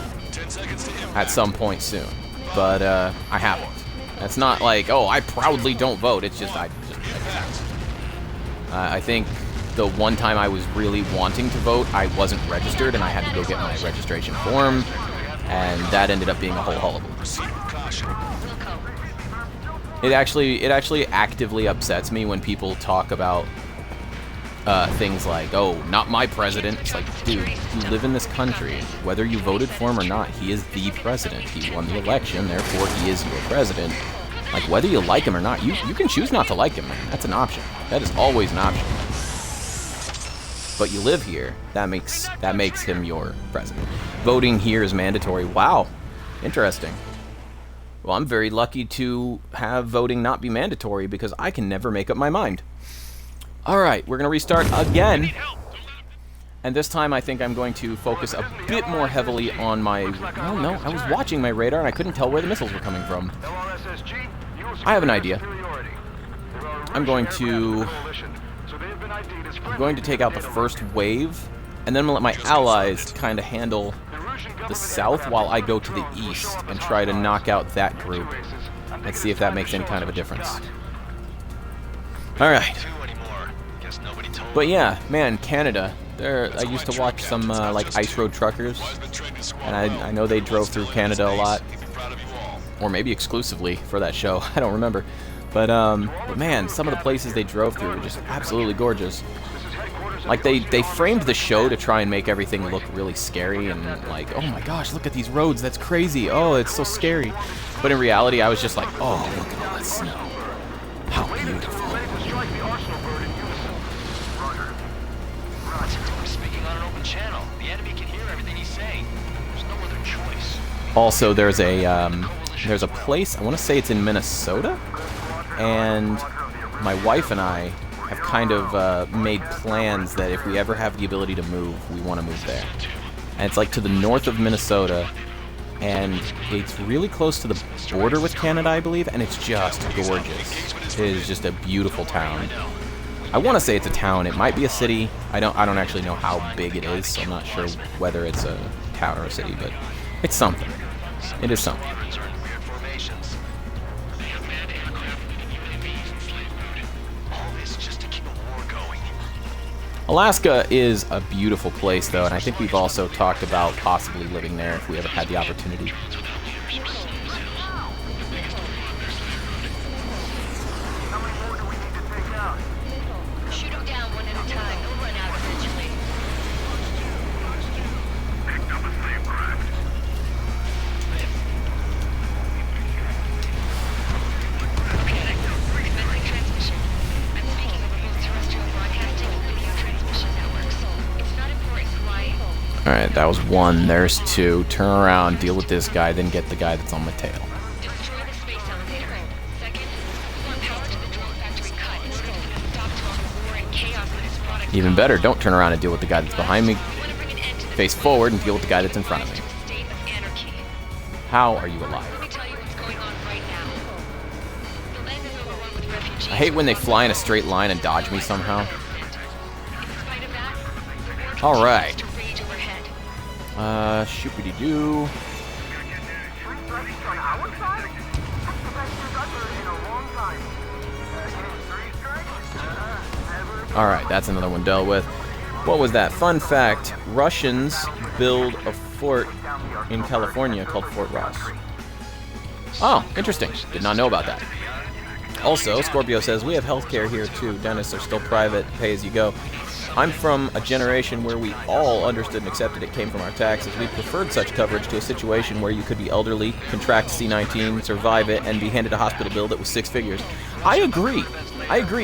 at some point soon, but I haven't. That's not like, oh, I proudly don't vote. It's just I think the one time I was really wanting to vote, I wasn't registered, and I had to go get my registration form, and that ended up being a whole hullabaloo. It actually actively upsets me when people talk about things like, oh, not my president. It's like, dude, you live in this country. Whether you voted for him or not, he is the president. He won the election, therefore he is your president. Like, whether you like him or not, you can choose not to like him, man. That's an option. That is always an option. But you live here, that makes him your president. Voting here is mandatory. Wow, interesting. Well, I'm very lucky to have voting not be mandatory because I can never make up my mind. All right, we're gonna restart again. And this time I think I'm going to focus a bit more heavily on my... Well, no, I was watching my radar and I couldn't tell where the missiles were coming from. I have an idea. I'm going to take out the first wave, and then I'm going to let my allies kind of handle the south while I go to the east and try to knock out that group. Let's see if that makes any kind of a difference. Alright. But yeah, man, Canada. I used to watch some like Ice Road Truckers, and I know they drove through Canada a lot, or maybe exclusively for that show. I don't remember, but man, some of the places they drove through were just absolutely gorgeous. Like they framed the show to try and make everything look really scary and like, oh my gosh, look at these roads, that's crazy. Oh, it's so scary. But in reality, I was just like, oh, look at all that snow. How beautiful. Also, there's a place, I want to say it's in Minnesota, and my wife and I have kind of made plans that if we ever have the ability to move, we want to move there. And it's like to the north of Minnesota, and it's really close to the border with Canada, I believe, and it's just gorgeous. It is just a beautiful town. I want to say it's a town. It might be a city. I don't actually know how big it is, so I'm not sure whether it's a town or a city, but it's something. It is something. Alaska is a beautiful place, though, and I think we've also talked about possibly living there if we ever had the opportunity. Alright, that was one. There's two. Turn around, deal with this guy, then get the guy that's on my tail. Destroy the space elevator. Second, want power to the drone factory cut in order to put a stop to all the war and chaos that is product. Even better, don't turn around and deal with the guy that's behind me. Want to bring an end to this Face forward and deal with the guy that's in front of me. state of anarchy. How are you alive? Let me tell you what's going on right now. The land is overrun with refugees. I hate when they fly in a straight line and dodge me somehow. In spite of that, the war Alright. continues to rage overhead. Shoopity-doo. Alright, that's another one dealt with. What was that? Fun fact, Russians build a fort in California called Fort Ross. Oh, interesting. Did not know about that. Also, Scorpio says, we have healthcare here too. Dentists are still private, pay as you go. I'm from a generation where we all understood and accepted it came from our taxes. We preferred such coverage to a situation where you could be elderly, contract C-19, survive it, and be handed a hospital bill that was 6 figures. I agree,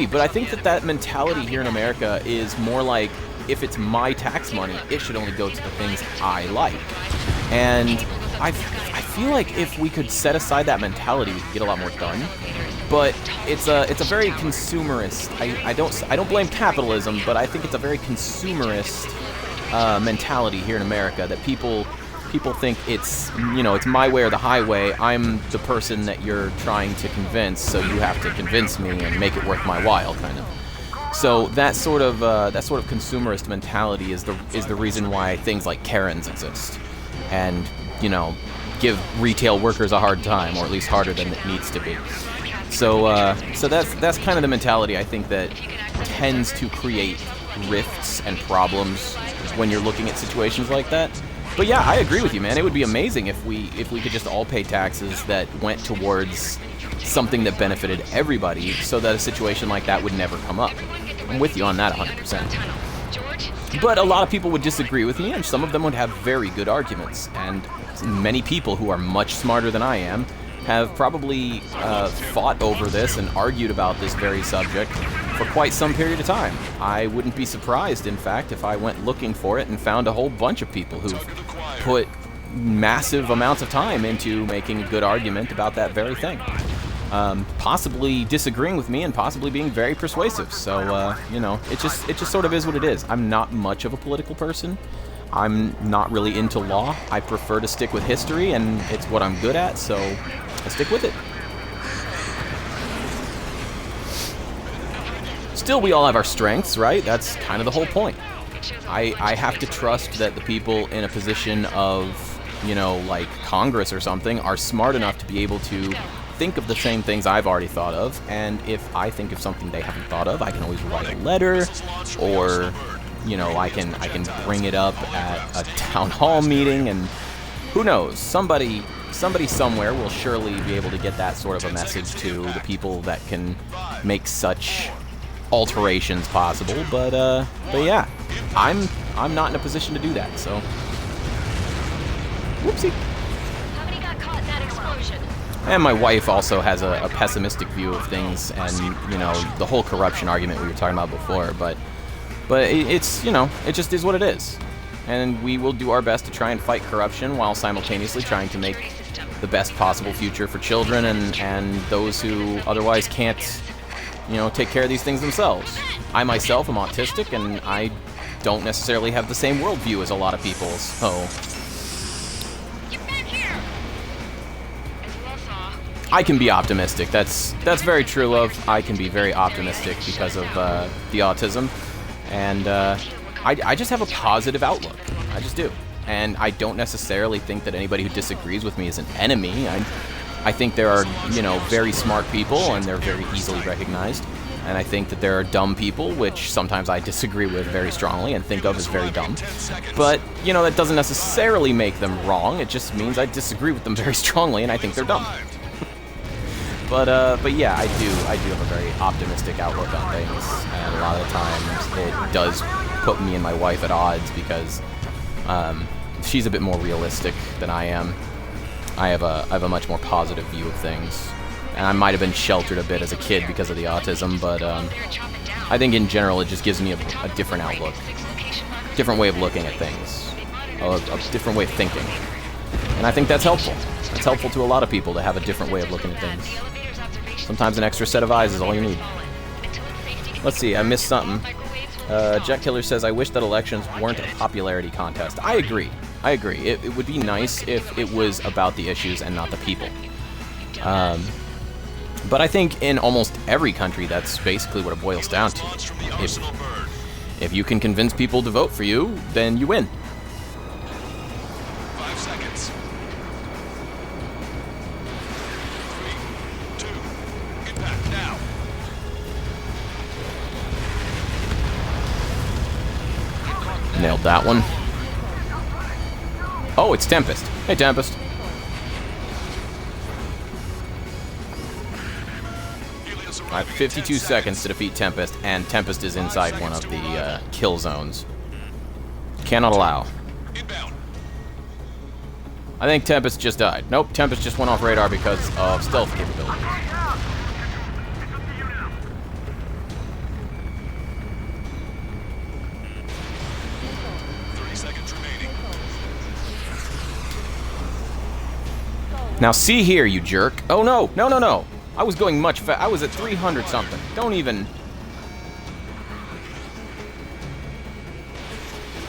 but I think that mentality here in America is more like, if it's my tax money, it should only go to the things I like. And I feel like if we could set aside that mentality, we could get a lot more done. But it's a very consumerist. I don't blame capitalism, but I think it's a very consumerist mentality here in America that people think it's it's my way or the highway. I'm the person that you're trying to convince, so you have to convince me and make it worth my while, kind of. So that sort of consumerist mentality is the reason why things like Karens exist, and give retail workers a hard time, or at least harder than it needs to be. So that's kind of the mentality I think that tends to create rifts and problems when you're looking at situations like that. But yeah, I agree with you, man. It would be amazing if we could just all pay taxes that went towards something that benefited everybody, so that a situation like that would never come up. I'm with you on that 100%. But a lot of people would disagree with me, and some of them would have very good arguments. And many people who are much smarter than I am have probably fought over this and argued about this very subject for quite some period of time. I wouldn't be surprised, in fact, if I went looking for it and found a whole bunch of people who've put massive amounts of time into making a good argument about that very thing. possibly disagreeing with me and possibly being very persuasive. So, you know, it just sort of is what it is. I'm not much of a political person. I'm not really into law. I prefer to stick with history, and it's what I'm good at, so I stick with it. Still, we all have our strengths, right? That's kind of the whole point. I have to trust that the people in a position of, you know, like Congress or something are smart enough to be able to think of the same things I've already thought of, and if I think of something they haven't thought of, I can always write a letter, or, you know, I can bring it up at a town hall meeting, and who knows, somebody somewhere will surely be able to get that sort of a message to the people that can make such alterations possible. But yeah, I'm not in a position to do that, so whoopsie. How many got caught in that explosion? And my wife also has a pessimistic view of things, and, you know, the whole corruption argument we were talking about before, but it's, you know, it just is what it is. And we will do our best to try and fight corruption while simultaneously trying to make the best possible future for children and those who otherwise can't, you know, take care of these things themselves. I myself am autistic, and I don't necessarily have the same worldview as a lot of people, so Get back here! As you all saw, I can be optimistic. That's very true, love. I can be very optimistic because of the autism, and I just have a positive outlook. I just do. And I don't necessarily think that anybody who disagrees with me is an enemy. I think there are, you know, very smart people, and they're very easily recognized. And I think that there are dumb people, which sometimes I disagree with very strongly and think of as very dumb. But, you know, that doesn't necessarily make them wrong. It just means I disagree with them very strongly, and I think they're dumb. But yeah, I do have a very optimistic outlook on things, and a lot of the times it does put me and my wife at odds because she's a bit more realistic than I am. I have a much more positive view of things, and I might have been sheltered a bit as a kid because of the autism, but I think in general it just gives me a different outlook, different way of looking at things, a different way of thinking, and I think that's helpful. It's helpful to a lot of people to have a different way of looking at things. Sometimes an extra set of eyes is all you need. Let's see, I missed something. Jet Killer says, I wish that elections weren't a popularity contest. I agree. It would be nice if it was about the issues and not the people. But I think in almost every country, that's basically what it boils down to. If you can convince people to vote for you, then you win. 5 seconds. 3, 2, impact now. Nailed that one. Oh, it's Tempest. Hey, Tempest. I have 52 seconds to defeat Tempest, and Tempest is inside one of the kill zones. Cannot allow. Inbound. I think Tempest just died. Nope, Tempest just went off radar because of stealth capability. 30 seconds remaining. Now see here, you jerk. Oh no, no, no, no. I was going much I was at 300 something. Don't even.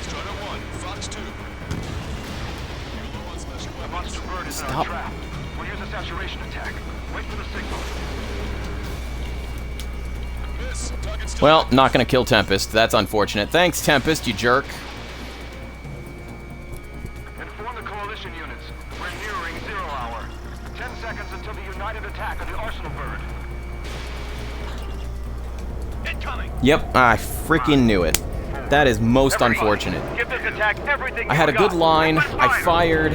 Strider 1, Fox 2. The monster bird is Stop. on track. We'll use a saturation attack. Wait for the signal. Miss. Target still. Well, not gonna kill Tempest. That's unfortunate. Thanks, Tempest, you jerk. Inform the coalition units. We're nearing 0 hour. 10 seconds until the united attack on the Arsenal bird. Incoming! Yep, I freaking knew it. That is most unfortunate. Give this attack everything I had a you good got. line. Liquid I fire. fired.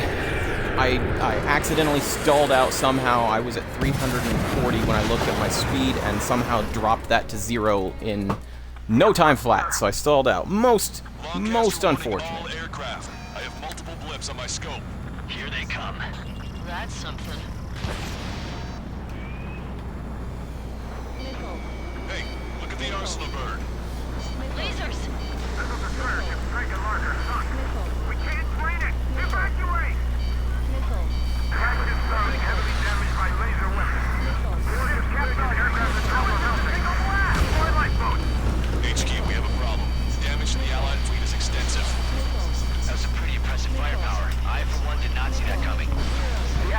I accidentally stalled out somehow. I was at 340 when I looked at my speed and somehow dropped that to 0 in no time flat. So I stalled out. Most unfortunate. All aircraft. I have multiple blips on my scope. Here they come. that's something. Missile. Hey, look at the Arsenal bird. Lasers! This is the Starship Striker Marker. Missile. We can't train it. Evacuate! Missile. Active zone heavily damaged by laser weapons. Missile.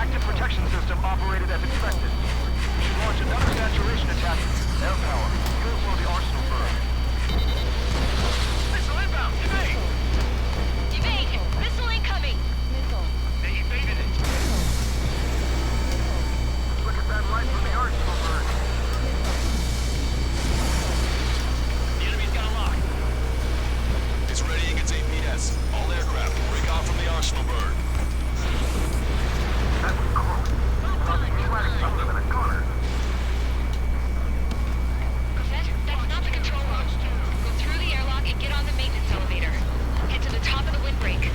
active protection system operated as expected. We should launch another saturation attack. Air power. Fuel for the arsenal burn. Missile inbound! Evade! Evade! Missile incoming! Missile. They evaded it. Look at that light from the arsenal burn. The enemy's got a lock. It's readying its APS. All aircraft will break off from the arsenal burn. That was close. He's letting something in a gunner. Cosette, that's not the control room. Go through the airlock and get on the maintenance elevator. Head to the top of the windbreak. Do you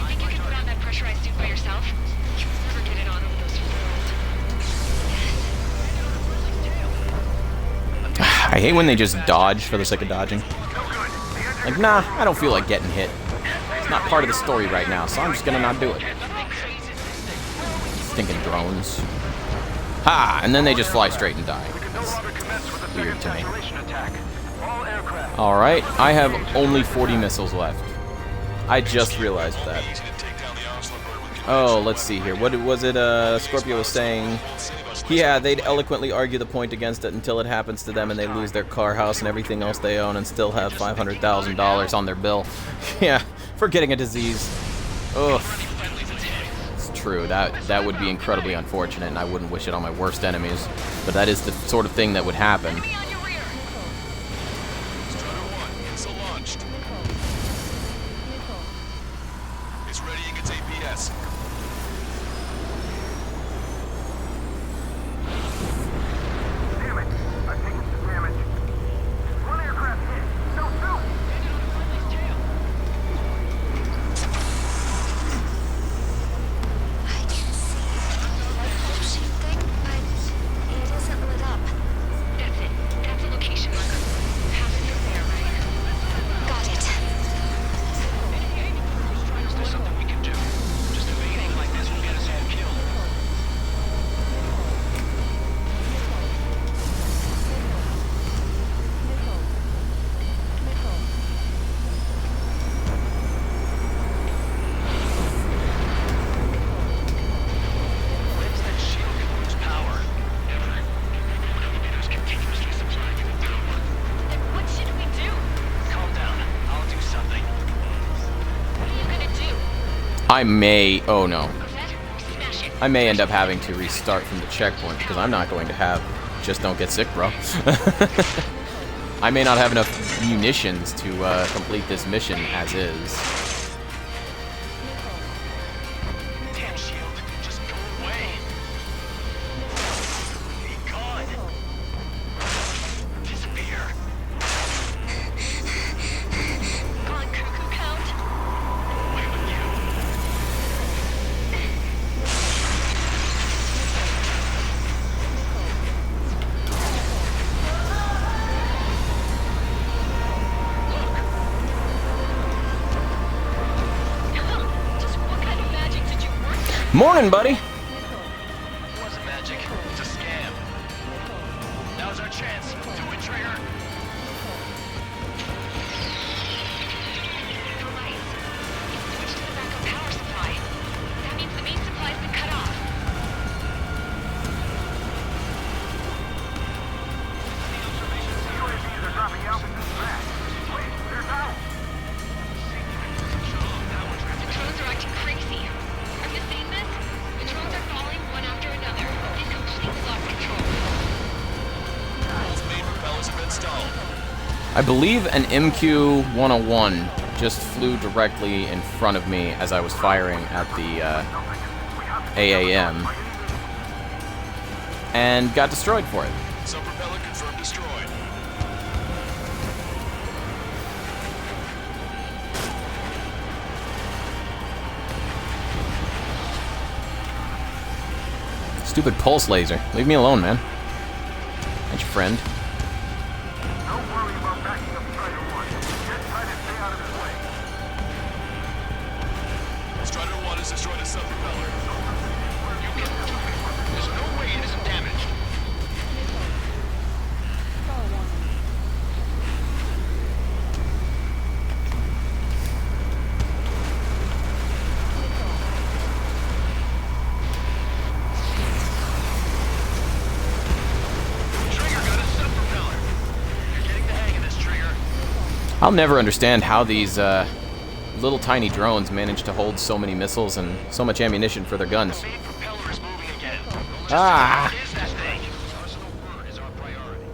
think you can put on that pressurized suit by yourself? You'll never get it on over those floors. I hate when they just dodge for the sake of dodging. Like, nah, I don't feel like getting hit. It's not part of the story right now, so I'm just gonna not do it. Stinking drones. Ha! And then they just fly straight and die. It's weird to me. Alright, I have only 40 missiles left. I just realized that. Easy to take down the arsenal burn with Oh, let's see here. What was it Scorpio was saying? Yeah, they'd eloquently argue the point against it until it happens to them and they lose their car, house, and everything else they own and still have $500,000 on their bill. Yeah, for getting a disease. Ugh. It's true. That would be incredibly unfortunate, and I wouldn't wish it on my worst enemies. But that is the sort of thing that would happen. Enemy on your rear! Strider 1, missile launched. Missile. It's readying its APS. Damn it. I've taken some damage. One aircraft hit. No, no. I can see the light pollution thing, but it isn't lit up. That's it. That's a location marker. Pass it from there, right? Got it. Is there something we can do? Just evading like this will get us all killed. When's that shield gonna lose power? Never. Elevator's continuously supplying it with power. Then what should we do? Calm down. I'll do something. What are you gonna do? I may... Oh, no. Cosette, smash it. I may end up having to restart from the checkpoint, because I'm not going to have... Just don't get sick, bro. I may not have enough munitions to complete this mission as is. Damn shield. Just go away. Be gone. Disappear. Gone cuckoo count? Away with you. Just what kind of magic did you work? Morning, buddy! It wasn't magic. It's a scam. Now's our chance. Do it, Trigger. The lights. It's switched to the backup power supply. That means the main supply's been cut off. UAVs are dropping altitude back. Wait, they're down. The drones are acting crazy. Are you seeing this? The drones are falling one after another. They've completely lost control. Both main propellers have been stalled. I believe an MQ-101 just flew directly in front of me as I was firing at the AAM and got destroyed for it. Some propeller confirmed destroyed. Stupid pulse laser. Leave me alone, man. That's your friend. Don't worry about backing up Strider 1. Just try to stay out of his way. Strider 1 has destroyed a sub-propeller. You get to it. There's no way it isn't damaged. Star warning. I'll never understand how these little tiny drones manage to hold so many missiles and so much ammunition for their guns. Main propeller is moving again. Ah! What is that thing? Arsenal bird is our priority.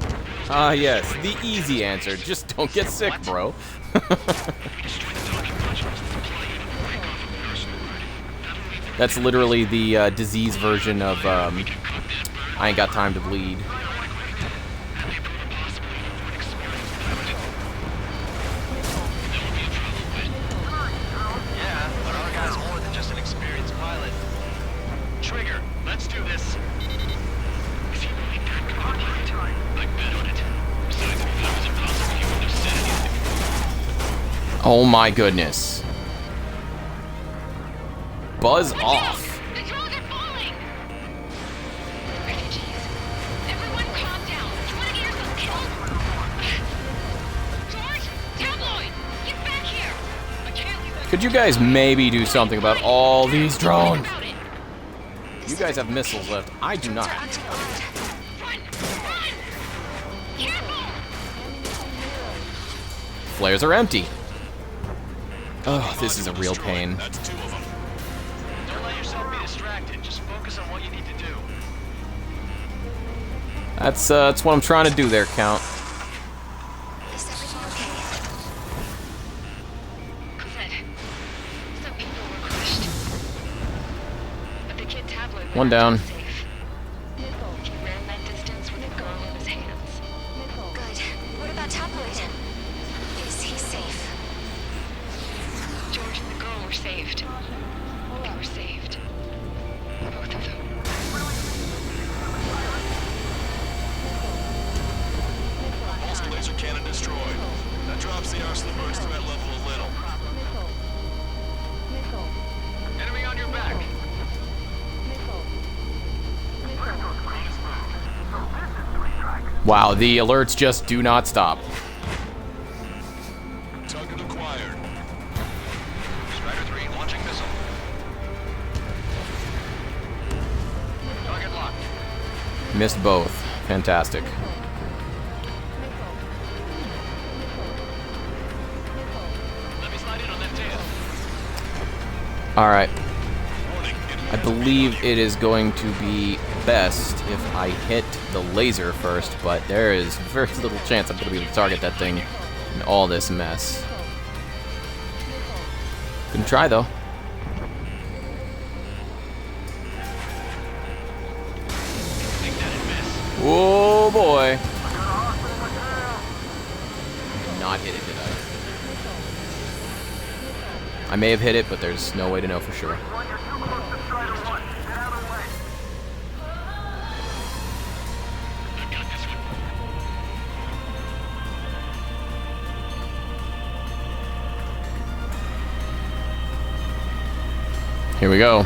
Ah, yes, the easy answer. Just don't get sick, bro. That's literally the disease version of I ain't got time to bleed. Yeah, but our guy's more than just an experienced pilot. Trigger, let's do this. Is he really that confident? I bet on it. Besides, if that was impossible, he wouldn't have said anything. Oh my goodness. Buzz off. The drones are falling! Refugees. Everyone calm down. You wanna get yourself killed? George? Tabloid! Get back here! I can't leave that. Could you guys maybe do something about all these drones? About it. You guys have missiles left. I do not. Run! Run! Careful! Flares are empty. Oh, this is a real pain. That's 2 of them. Don't let yourself be distracted. Just focus on what you need to do. That's what I'm trying to do there, Count. Is everything okay? Cosette, some people were crushed. But the kid Tabloid went One out down. safe. He ran that distance with a gun in his hands. Good. What about Tabloid? Is he safe? George and the girl were saved. They were saved. Both of them. Most laser cannon destroyed. That drops the arsenal bird's threat level a little. Enemy on your back. Wow, the alerts just do not stop. Target acquired. Strider 3 launching missile. Target locked. Missed both. Fantastic. Let me slide in on that tail. Alright. Warning. I believe it is going to be best if I hit the laser first, but there is very little chance I'm going to be able to target that thing in all this mess. Gonna try, though. Think that'd miss. Oh boy. Did not hit it, did I? I may have hit it, but there's no way to know for sure. I've got this one. Here we go.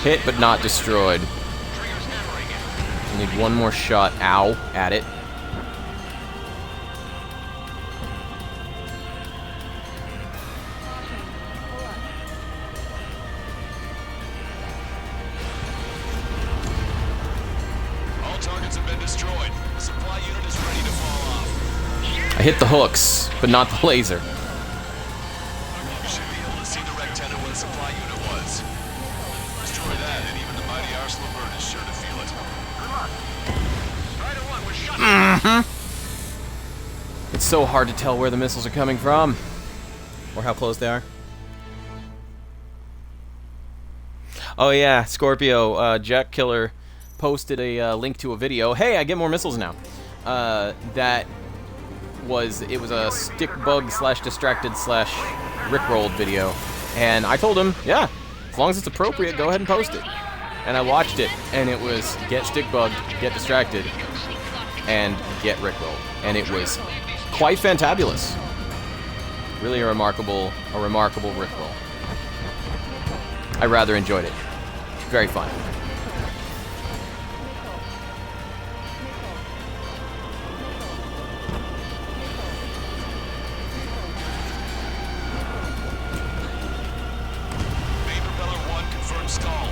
Hit but not destroyed. Trigger's hammering it. I need one more shot. Ow. At it. All targets have been destroyed. The supply unit is ready to fall off. I hit the hooks, but not the laser. You should be able to see the rectangle where the supply unit was. Destroy that, and even the mighty arsenal bird is sure to feel it. Strider 1 was shot. It's so hard to tell where the missiles are coming from. Or how close they are. Oh yeah, Scorpio, Jack Killer posted a link to a video. Hey, I get more missiles now. It was a stick bug / distracted / rickrolled video. And I told him, yeah, as long as it's appropriate, go ahead and post it. And I watched it, and it was get stick bugged, get distracted, and get rickrolled. And it was quite fantabulous. Really a remarkable rickroll. I rather enjoyed it. Very fun. Main propeller 1 confirmed stall.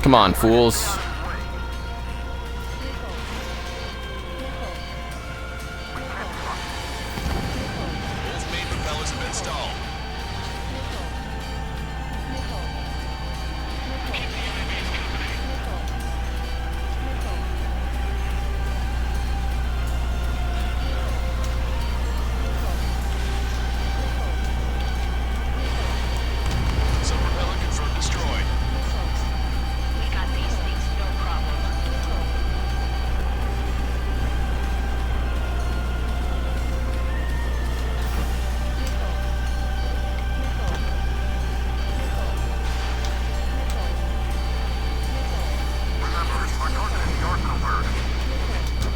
Come on, fools. Both main propellers have been stalled. Some propeller confirmed destroyed. We got these things, no problem.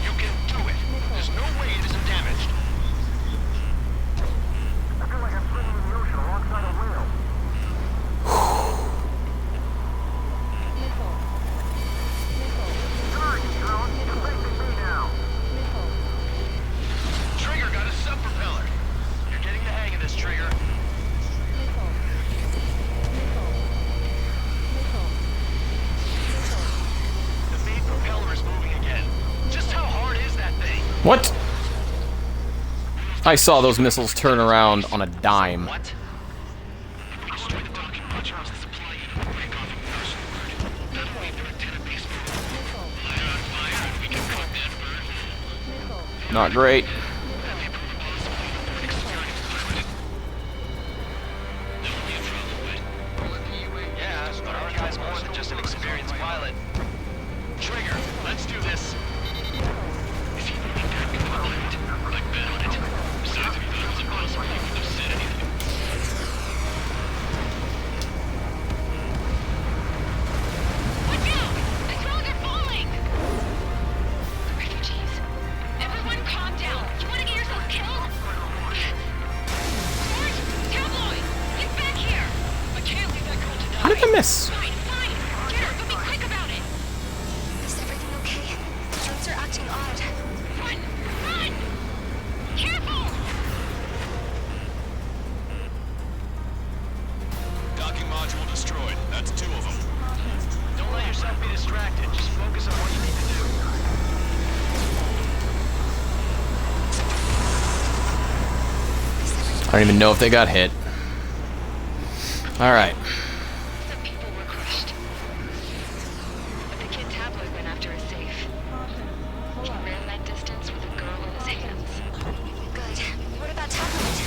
You can do it. There's no way it isn't damaged. I feel like I'm swimming in the ocean alongside a whale. Sorry, drone. You're facing me now. Trigger got a sub propeller. You're getting the hang of this, Trigger. The main propeller is moving again. Just how hard is that thing? What? I saw those missiles turn around on a dime. What? If we destroy the docking modules, the supply unit will break off from the arsenal bird. That'll leave their antenna base moving. Light on fire if we can cut that bird. Not great. Have the approval possible even for an experienced pilot. That would be a trouble, but... Yeah, but our guy's more than just an experienced pilot. Trigger, let's do this. If he really got me on it, I'd bet on it. Besides, if he thought it was impossible, he wouldn't have said anything. Watch out! The drones are falling! Refugees. Everyone calm down. You want to get yourself killed? George! Tabloid! Get back here! I can't leave that girl to die. How did I miss? Fine, fine. Get her, but be quick about it. Is everything okay? The drones are acting odd. Run! Run! Careful! Docking module destroyed. That's 2 of them. Don't let yourself be distracted. Just focus on what you need to do. I don't even know if they got hit. Alright. Some people were crushed. But the kid Tabloid went after a safe. He ran that distance with a girl in his hands. Good. What about Tablet?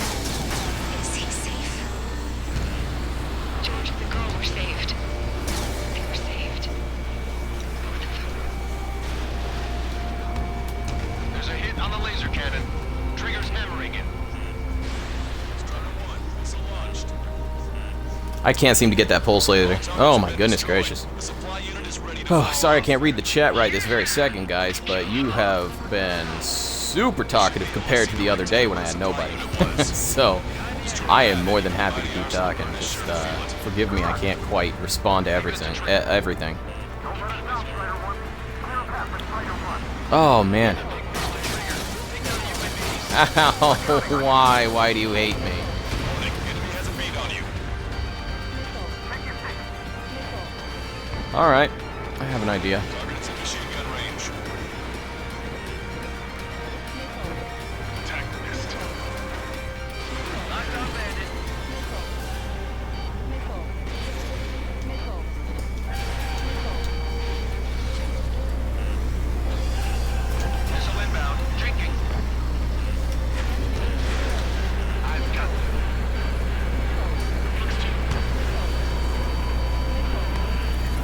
Is he safe? George and the girl were saved. They were saved. Both of them. There's a hit on the laser cannon. Trigger's hammering it. Strider 1, missile launched. I can't seem to get that pulse laser. Oh my goodness gracious. The supply unit is ready to Oh, fire. sorry I can't read the chat right this very second, guys, but you have been super talkative compared to the other day when I had nobody. So, I am more than happy to keep talking. Just forgive me, I can't quite respond to everything. Everything. Don't let us down, Strider 1. Clear a path for Strider 1. Oh man. Ow, why? Why do you hate me? Warning, enemy has a bead on you. Take your pick. Alright, I have an idea. Target is in machine gun range. Attack missed. Knocked out bandit. Missile inbound. Drinking. I've got them.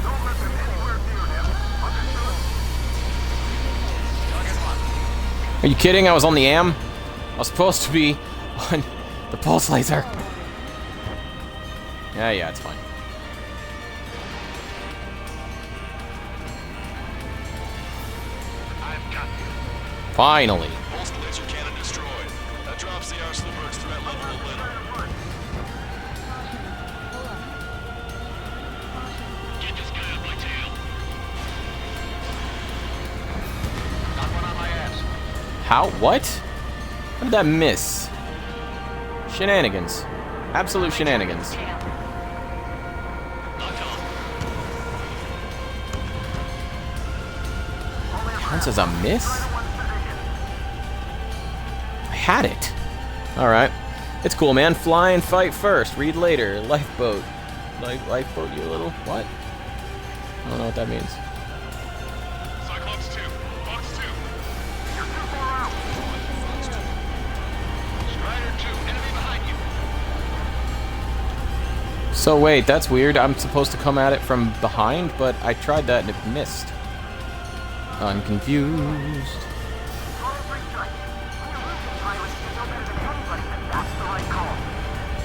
Don't let them anywhere near him. Understood? Target locked. Are you kidding? I was on the AM? I was supposed to be on the pulse laser. Yeah, it's fine. I've got you. Finally. Pulse laser cannon destroyed. That drops the arsenal bird's threat level a little. Get this guy on my tail. Got one on my ass. How? What? How did that miss? Shenanigans. Absolute shenanigans. Knocked on. counts as a miss? I had it. Alright. It's cool, man. Fly and fight first. Read later. Lifeboat. Lifeboat, you little... What? I don't know what that means. Cyclops 2. Fox 2. You're too far out. Strider 2, enemy behind you. So wait, that's weird. I'm supposed to come at it from behind, but I tried that and it missed. I'm confused.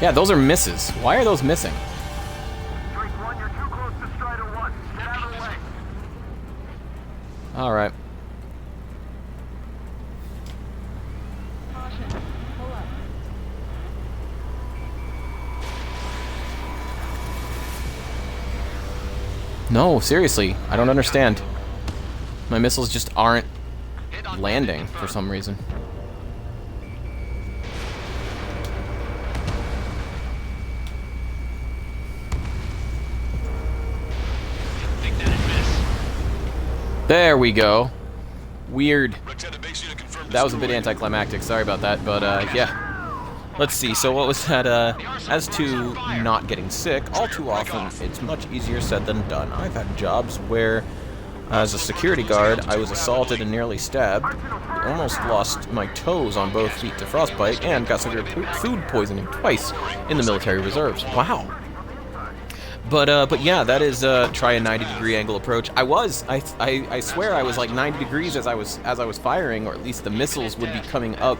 Yeah, those are misses. Why are those missing? Drake 1, you're too close to Strider 1. Get out of the way. Alright. Caution. Pull up. No, seriously. I don't understand. My missiles just aren't landing for some reason. Think that'd miss. There we go. Weird. Rectana base unit confirmed. That was a bit anticlimactic. Sorry about that, but yeah. Let's see. So what was that? As to not getting sick, all too often it's much easier said than done. I've had jobs where, as a security guard, I was assaulted and nearly stabbed, almost lost my toes on both feet to frostbite, and got severe food poisoning twice in the military reserves. Wow. But yeah, that is try a 90-degree angle approach. I swear I was like 90 degrees as I was firing, or at least the missiles would be coming up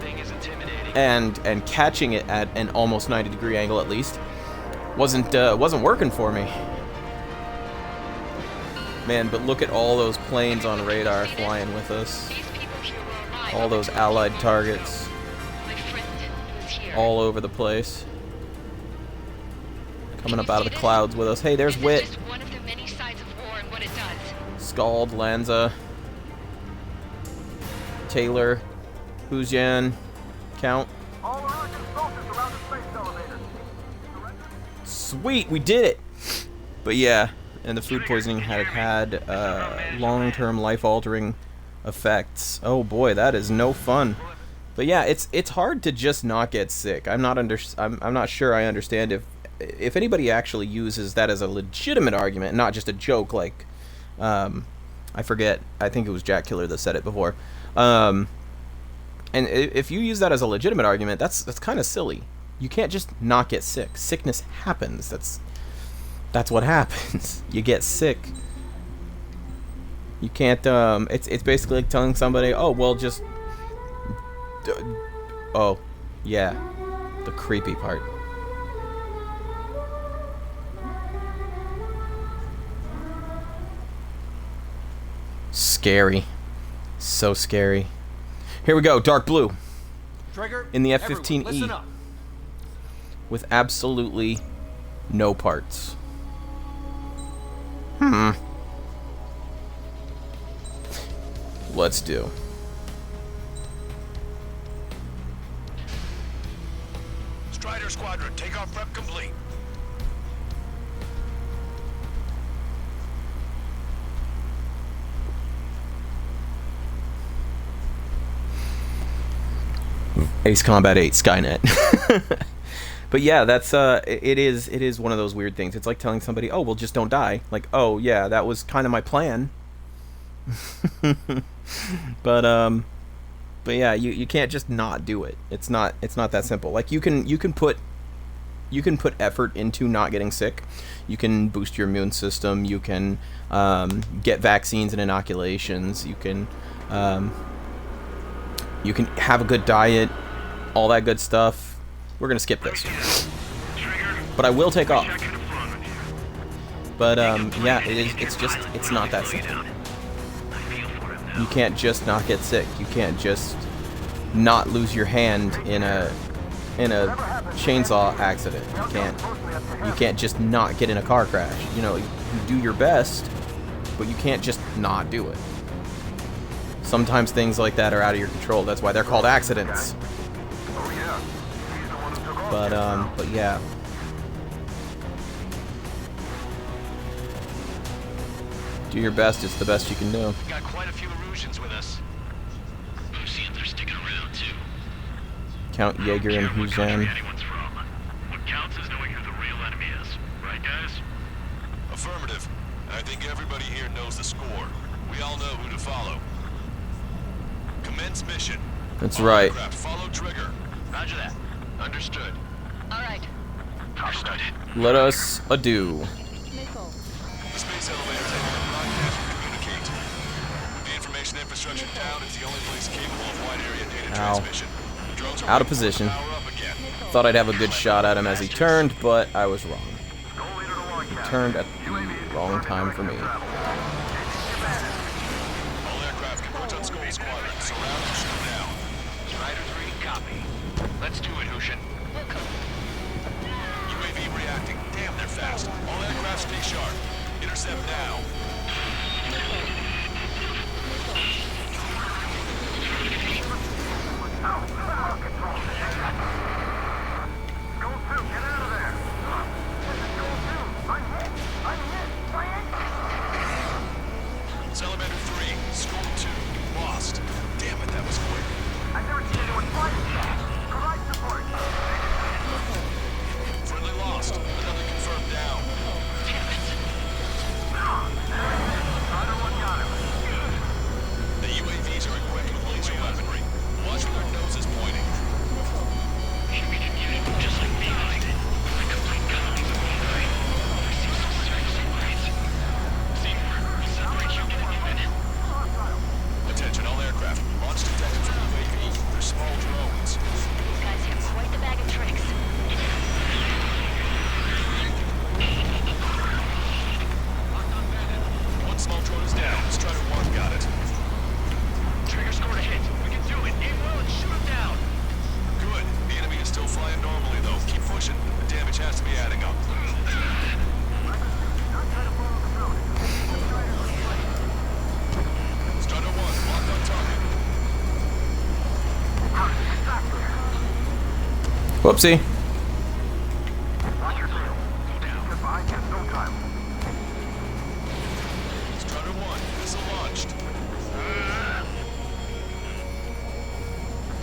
and catching it at an almost 90-degree angle at least. Wasn't working for me. Man, but look at all those planes on radar flying with us. These people here were alive. All those allied targets My friend was here. all over the place. Coming up out of the clouds with us. Hey, there's This Wit. is just one of the many sides of war and what it does. Scald, Lanza, Taylor, Hujan, Count. All American soldiers around the space elevator. Sweet, we did it! But yeah, and the food poisoning had long-term life-altering effects. Oh boy, that is no fun. But yeah, it's hard to just not get sick. I'm not sure I understand if anybody actually uses that as a legitimate argument, not just a joke like, I forget, I think it was Jack Killer that said it before. And if you use that as a legitimate argument, that's kind of silly. You can't just not get sick. Sickness happens. That's what happens. You get sick. You can't, it's basically like telling somebody, oh, well, just, oh, yeah, the creepy part. Scary. So scary. Here we go, dark blue. Trigger. In the everyone, F15E. listen up. With absolutely no parts. Let's do. Strider Squadron, takeoff prep complete. Ace Combat 8, Skynet. But yeah, that's it is one of those weird things. It's like telling somebody, "Oh, well, just don't die." Like, "Oh, yeah, that was kind of my plan." But yeah, you can't just not do it. It's not that simple. Like you can put effort into not getting sick. You can boost your immune system. You can get vaccines and inoculations. You can have a good diet, all that good stuff. We're gonna skip this, but I will take off. But yeah, it's not that simple. You can't just not get sick. You can't just not lose your hand in a chainsaw accident. You can't just not get in a car crash. You know, you do your best, but you can't just not do it. Sometimes things like that are out of your control. That's why they're called accidents. But yeah. Do your best. It's the best you can do. Got quite a few Hushin's with us. We'll see if they're sticking around too. Count Jaeger and Huzan. Anyone's from. What counts is knowing who the real enemy is. Right, guys? Affirmative. And I think everybody here knows the score. We all know who to follow. Commence mission. That's All right. aircraft follow trigger. Roger that. Understood. All right. Understood. Let us adieu. Missile. The space elevators able to broadcast and communicate. With the information infrastructure down, it's the only place capable of wide area data Ow. transmission. Drones are Out of waiting for position. power up again. Thought I'd have a good shot at him as he turned, but I was wrong. He turned at the wrong time for me. All aircraft converge on Skull Squadron. Surround and shoot down. Strider 3, copy. Let's do it, Hushin. UAV reacting. Damn, they're fast. All aircraft stay sharp. Intercept now. Salamander 3, Skull 2, lost. Damn it, that was quick. I've never seen anyone fly this fast. Provide support. Friendly lost. Another confirmed down. Another one got him. The UAVs are equipped with laser weaponry. Watch where their nose is pointing. We can use them just like beavers did. Like complete colonies of beavers. Seems so certain right. See, separate you get it even. Attention, all aircraft. Launch detected from UAV. They're small drones. These guys have quite the bag of tricks. One small drone is down. Strider 1 got it. Trigger scored a hit. We can do it. Aim well and shoot him down. Good. The enemy is still flying normally, though. Keep pushing. The damage has to be adding up. Strider 1, locked on target. Whoopsie. Watch your tail. Get behind you. No time. Strider 1, missile launched.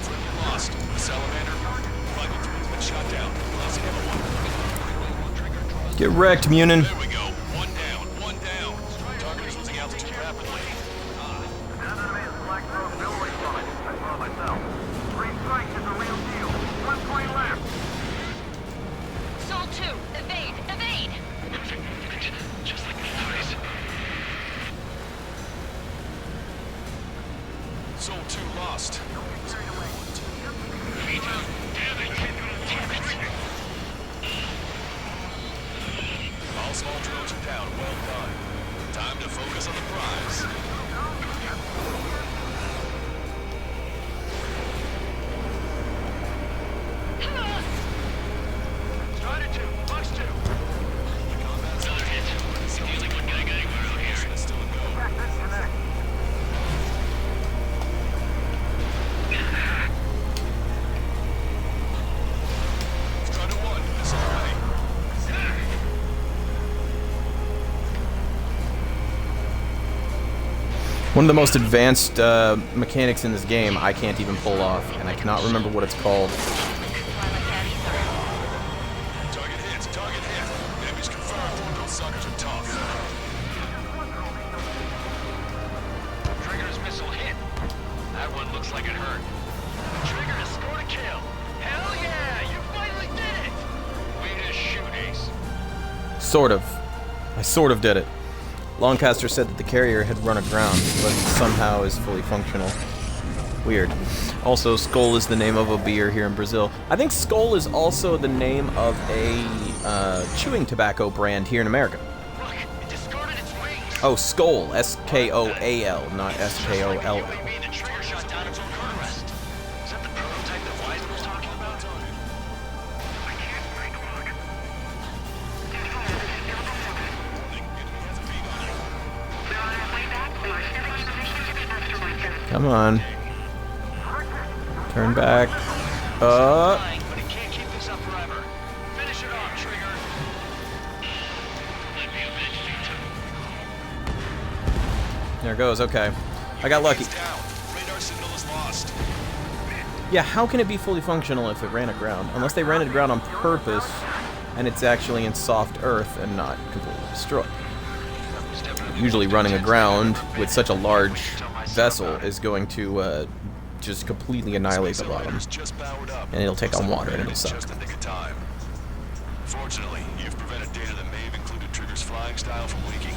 Friendly lost. The Salamander. Michael 3 has been shot down. Lost the other one. Get wrecked, Munin. There we go. One down. One down. Target is losing altitude rapidly. That enemy is black road building from it. I saw it myself. Green strike is the real deal. One point left. Soul 2, evade, evade! Just like the others. Soul 2 lost. All small drones are down. Well done. Time to focus on the prize. Strider 2, Fox 2. Another hit. It's the only one guy anywhere out here. It's still a go. Back disconnect. Strider 1, missile away. One of the most advanced mechanics in this game I can't even pull off, and I cannot remember what it's called. Target hit. Target hit. Damage confirmed. Those suckers are tough. Trigger's missile hit. That one looks like it hurt. Trigger has scored a kill. Hell yeah! You finally did it! Way to shoot, Ace. Sort of. I sort of did it. Lancaster said that the carrier had run aground, but somehow is fully functional. Weird. Also, Skol is the name of a beer here in Brazil. I think Skol is also the name of a chewing tobacco brand here in America. Look, it discarded its wings. Oh, Skol. S-K-O-A-L, not S-K-O-L-L. UAV that Trigger shot down its own car rest. Is that the prototype that Wiseman was talking about? I can't make a look. Come on. Turn back. Fine, but it can't keep this up forever. Finish it off, Trigger. There it goes, okay. I got lucky. It's down. Radar signal is lost. Yeah, how can it be fully functional if it ran aground? Unless they ran it aground on purpose, and it's actually in soft earth and not completely destroyed. Usually running aground with such a large vessel is going to just completely annihilate the bottom. Just powered up. And it'll take on water and it'll suck. Just the nick of time. Fortunately, you've prevented data that may have included Trigger's flying style from leaking.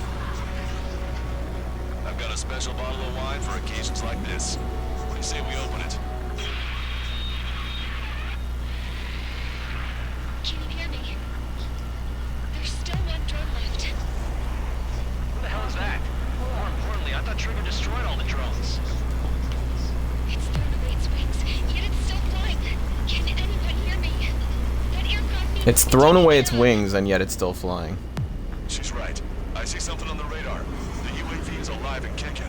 I've got a special bottle of wine for occasions like this. What do you say we open it? Can you hear me? There's still one drone left. Who the hell is that? More importantly, I thought Trigger destroyed all the drones. It's thrown away its wings, yet it's still flying. Can anyone hear me? That aircraft needs It's to thrown take away it its down. wings, and yet it's still flying. She's right. I see something on the radar. The UAV is alive and kicking.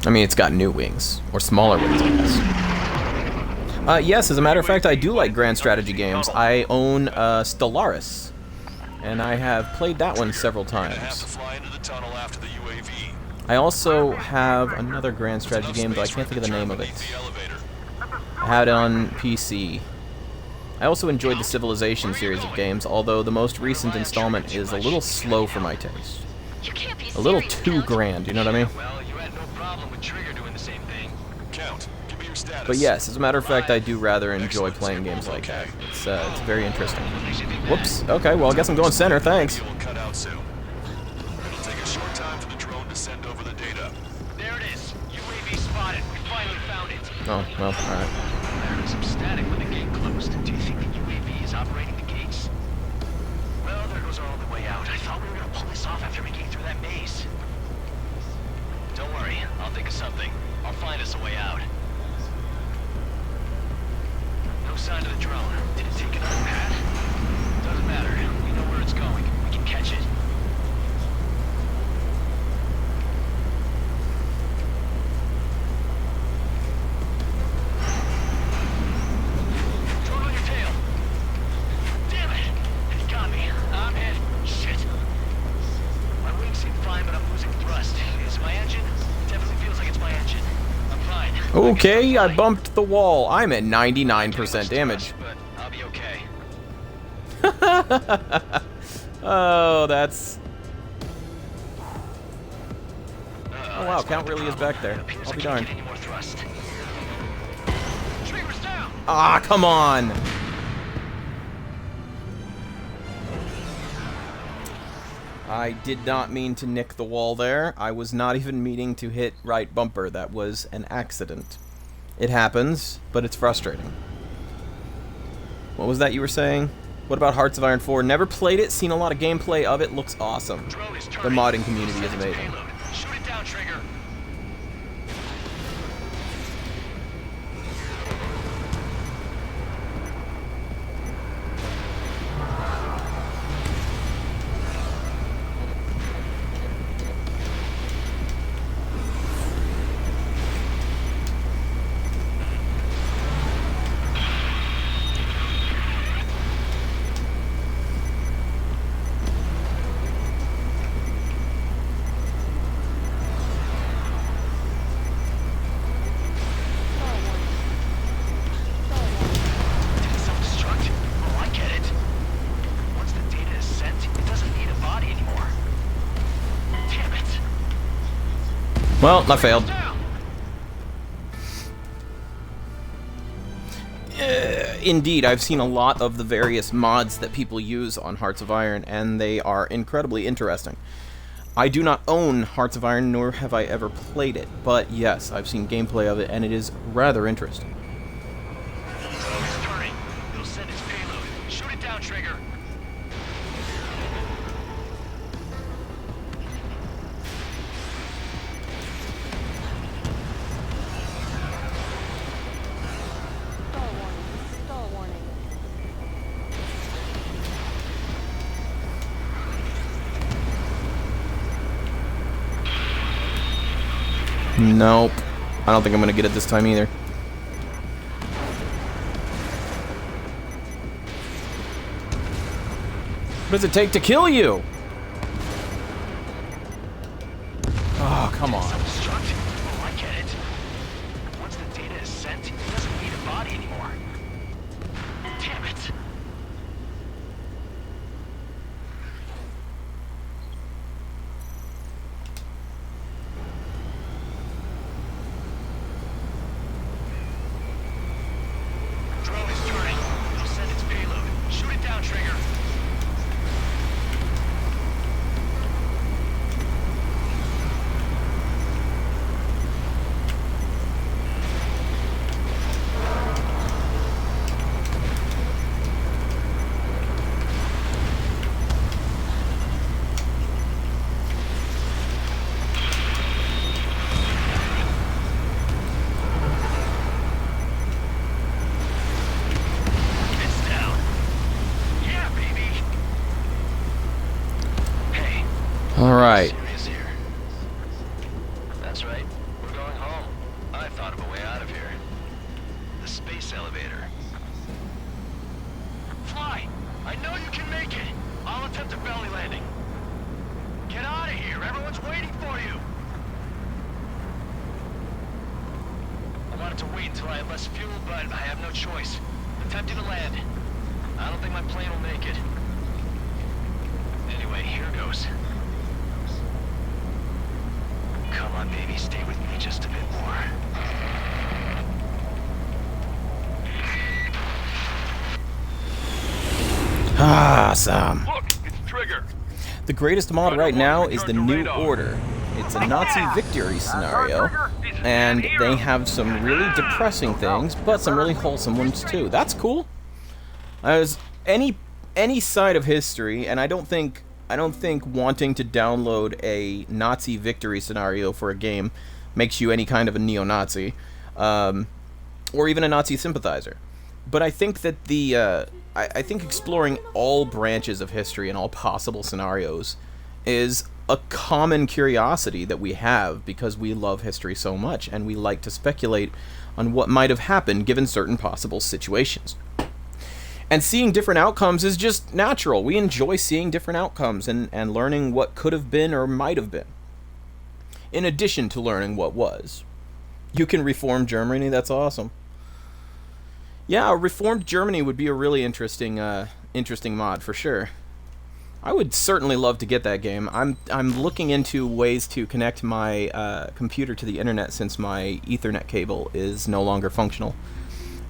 I mean, it's got new wings. Or smaller wings, I guess. Yes, as a matter of fact, I do like grand strategy games. I own Stellaris. And I have played that one several Gonna have to times. fly into the tunnel after the UAV. I also have another grand strategy game, but I can't think of the name of it. The elevator. I had it on PC. I also enjoyed the Civilization series of games, although the most recent installment is a little slow for my taste. You can't be A little serious, too Count. grand, you know what I mean? Well, you had no problem with Trigger doing the same thing. Count, give me your status. But yes, as a matter of fact, I do rather enjoy playing games like that. It's very interesting. Whoops. Okay, well, I guess I'm going center, thanks. Will cut out soon. It'll take a short time for the drone to send over the data. There it is. UAV spotted. We finally found it. Oh, well, alright. I heard some static when the gate closed. Do you think the UAV is operating the gates? Well, there goes our only way out. I thought we were gonna pull this off after making it through that maze. Don't worry, I'll think of something. I'll find us a way out. No sign of the drone. Did it take another path? Doesn't matter. We know where it's going. We can catch it. Drone on your tail. Damn it! He got me. I'm hit. Shit. My wings seem fine, but I'm losing thrust. Is it my engine? Definitely feels like it's my engine. I'm fine. Okay, I bumped the wall. I'm at 99% damage. But I'll be okay. Oh, that's... Oh wow, Count really is back there. I'll be darned. Any more thrust. Trigger's down. Ah, come on! I did not mean to nick the wall there. I was not even meaning to hit right bumper. That was an accident. It happens, but it's frustrating. What was that you were saying? What about Hearts of Iron 4? Never played it, seen a lot of gameplay of it, looks awesome. Drone is The turning. modding community is Send its amazing. payload. Shoot it down, Trigger. Did it self-destruct? Oh, I get it. Once the data is sent, it doesn't need a body anymore. Damn it. Well, I failed. Down. Indeed, I've seen a lot of the various mods that people use on Hearts of Iron, and they are incredibly interesting. I do not own Hearts of Iron, nor have I ever played it, but yes, I've seen gameplay of it, and it is rather interesting. Drone is turning. It'll send its payload. Shoot it down, Trigger. Stall warning. Stall warning. Nope. I don't think I'm gonna get it this time either. What does it take to kill you? Oh, come on. Self-destruct? Oh, I get it. Once the data is sent, he doesn't need a body anymore. Damn it. Drone is turning. It'll send its payload. Shoot it down, Trigger. It's down. Yeah, baby. Hey, All right. serious here. That's right. We're going home. I thought of a way out of here. The space elevator. Fly! I know you can make it. I'll attempt a belly landing. Get out of here. Everyone's waiting for you. I wanted to wait until I had less fuel, but I have no choice. Attempting to land. I don't think my plane will make it. Anyway, here goes. Come on, baby, stay with me just a bit more. Awesome. Look, it's Trigger. The greatest mod right now is the New Order. It's a Nazi victory scenario, and they have some really depressing things, but some really wholesome ones too. That's cool. As any side of history, and I don't think wanting to download a Nazi victory scenario for a game makes you any kind of a neo-Nazi, or even a Nazi sympathizer. But I think that I think exploring all branches of history and all possible scenarios is a common curiosity that we have because we love history so much and we like to speculate on what might have happened given certain possible situations. And seeing different outcomes is just natural. We enjoy seeing different outcomes and learning what could have been or might have been, in addition to learning what was. You can reform Germany, that's awesome. Yeah, a reformed Germany would be a really interesting mod for sure. I would certainly love to get that game. I'm looking into ways to connect my computer to the internet since my Ethernet cable is no longer functional.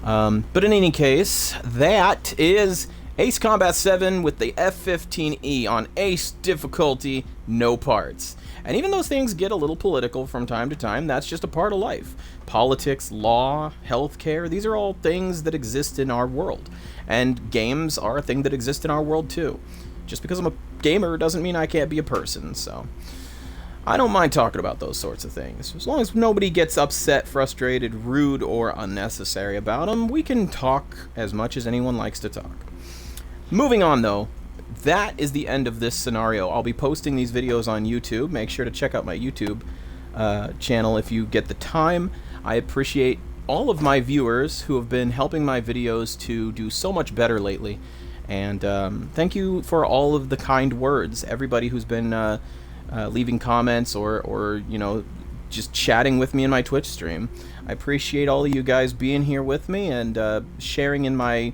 But in any case, that is Ace Combat 7 with the F15E on Ace difficulty, no parts. And even though things get a little political from time to time, that's just a part of life. Politics, law, healthcare, these are all things that exist in our world. And games are a thing that exists in our world too. Just because I'm a gamer doesn't mean I can't be a person, so I don't mind talking about those sorts of things. As long as nobody gets upset, frustrated, rude, or unnecessary about them, we can talk as much as anyone likes to talk. Moving on, though, that is the end of this scenario. I'll be posting these videos on YouTube. Make sure to check out my YouTube channel if you get the time. I appreciate all of my viewers who have been helping my videos to do so much better lately. And thank you for all of the kind words. Everybody who's been leaving comments or you know, just chatting with me in my Twitch stream. I appreciate all of you guys being here with me and sharing in my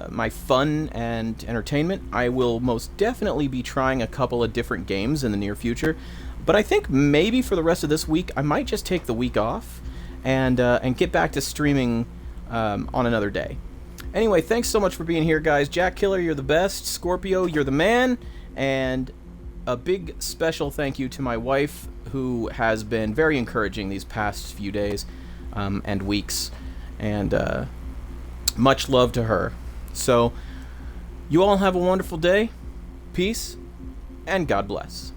my fun and entertainment. I will most definitely be trying a couple of different games in the near future, but I think maybe for the rest of this week I might just take the week off and get back to streaming on another day. Anyway, thanks so much for being here, guys. Jack Killer, you're the best. Scorpio, you're the man. And a big special thank you to my wife, who has been very encouraging these past few days and weeks. And much love to her. So, you all have a wonderful day. Peace, and God bless.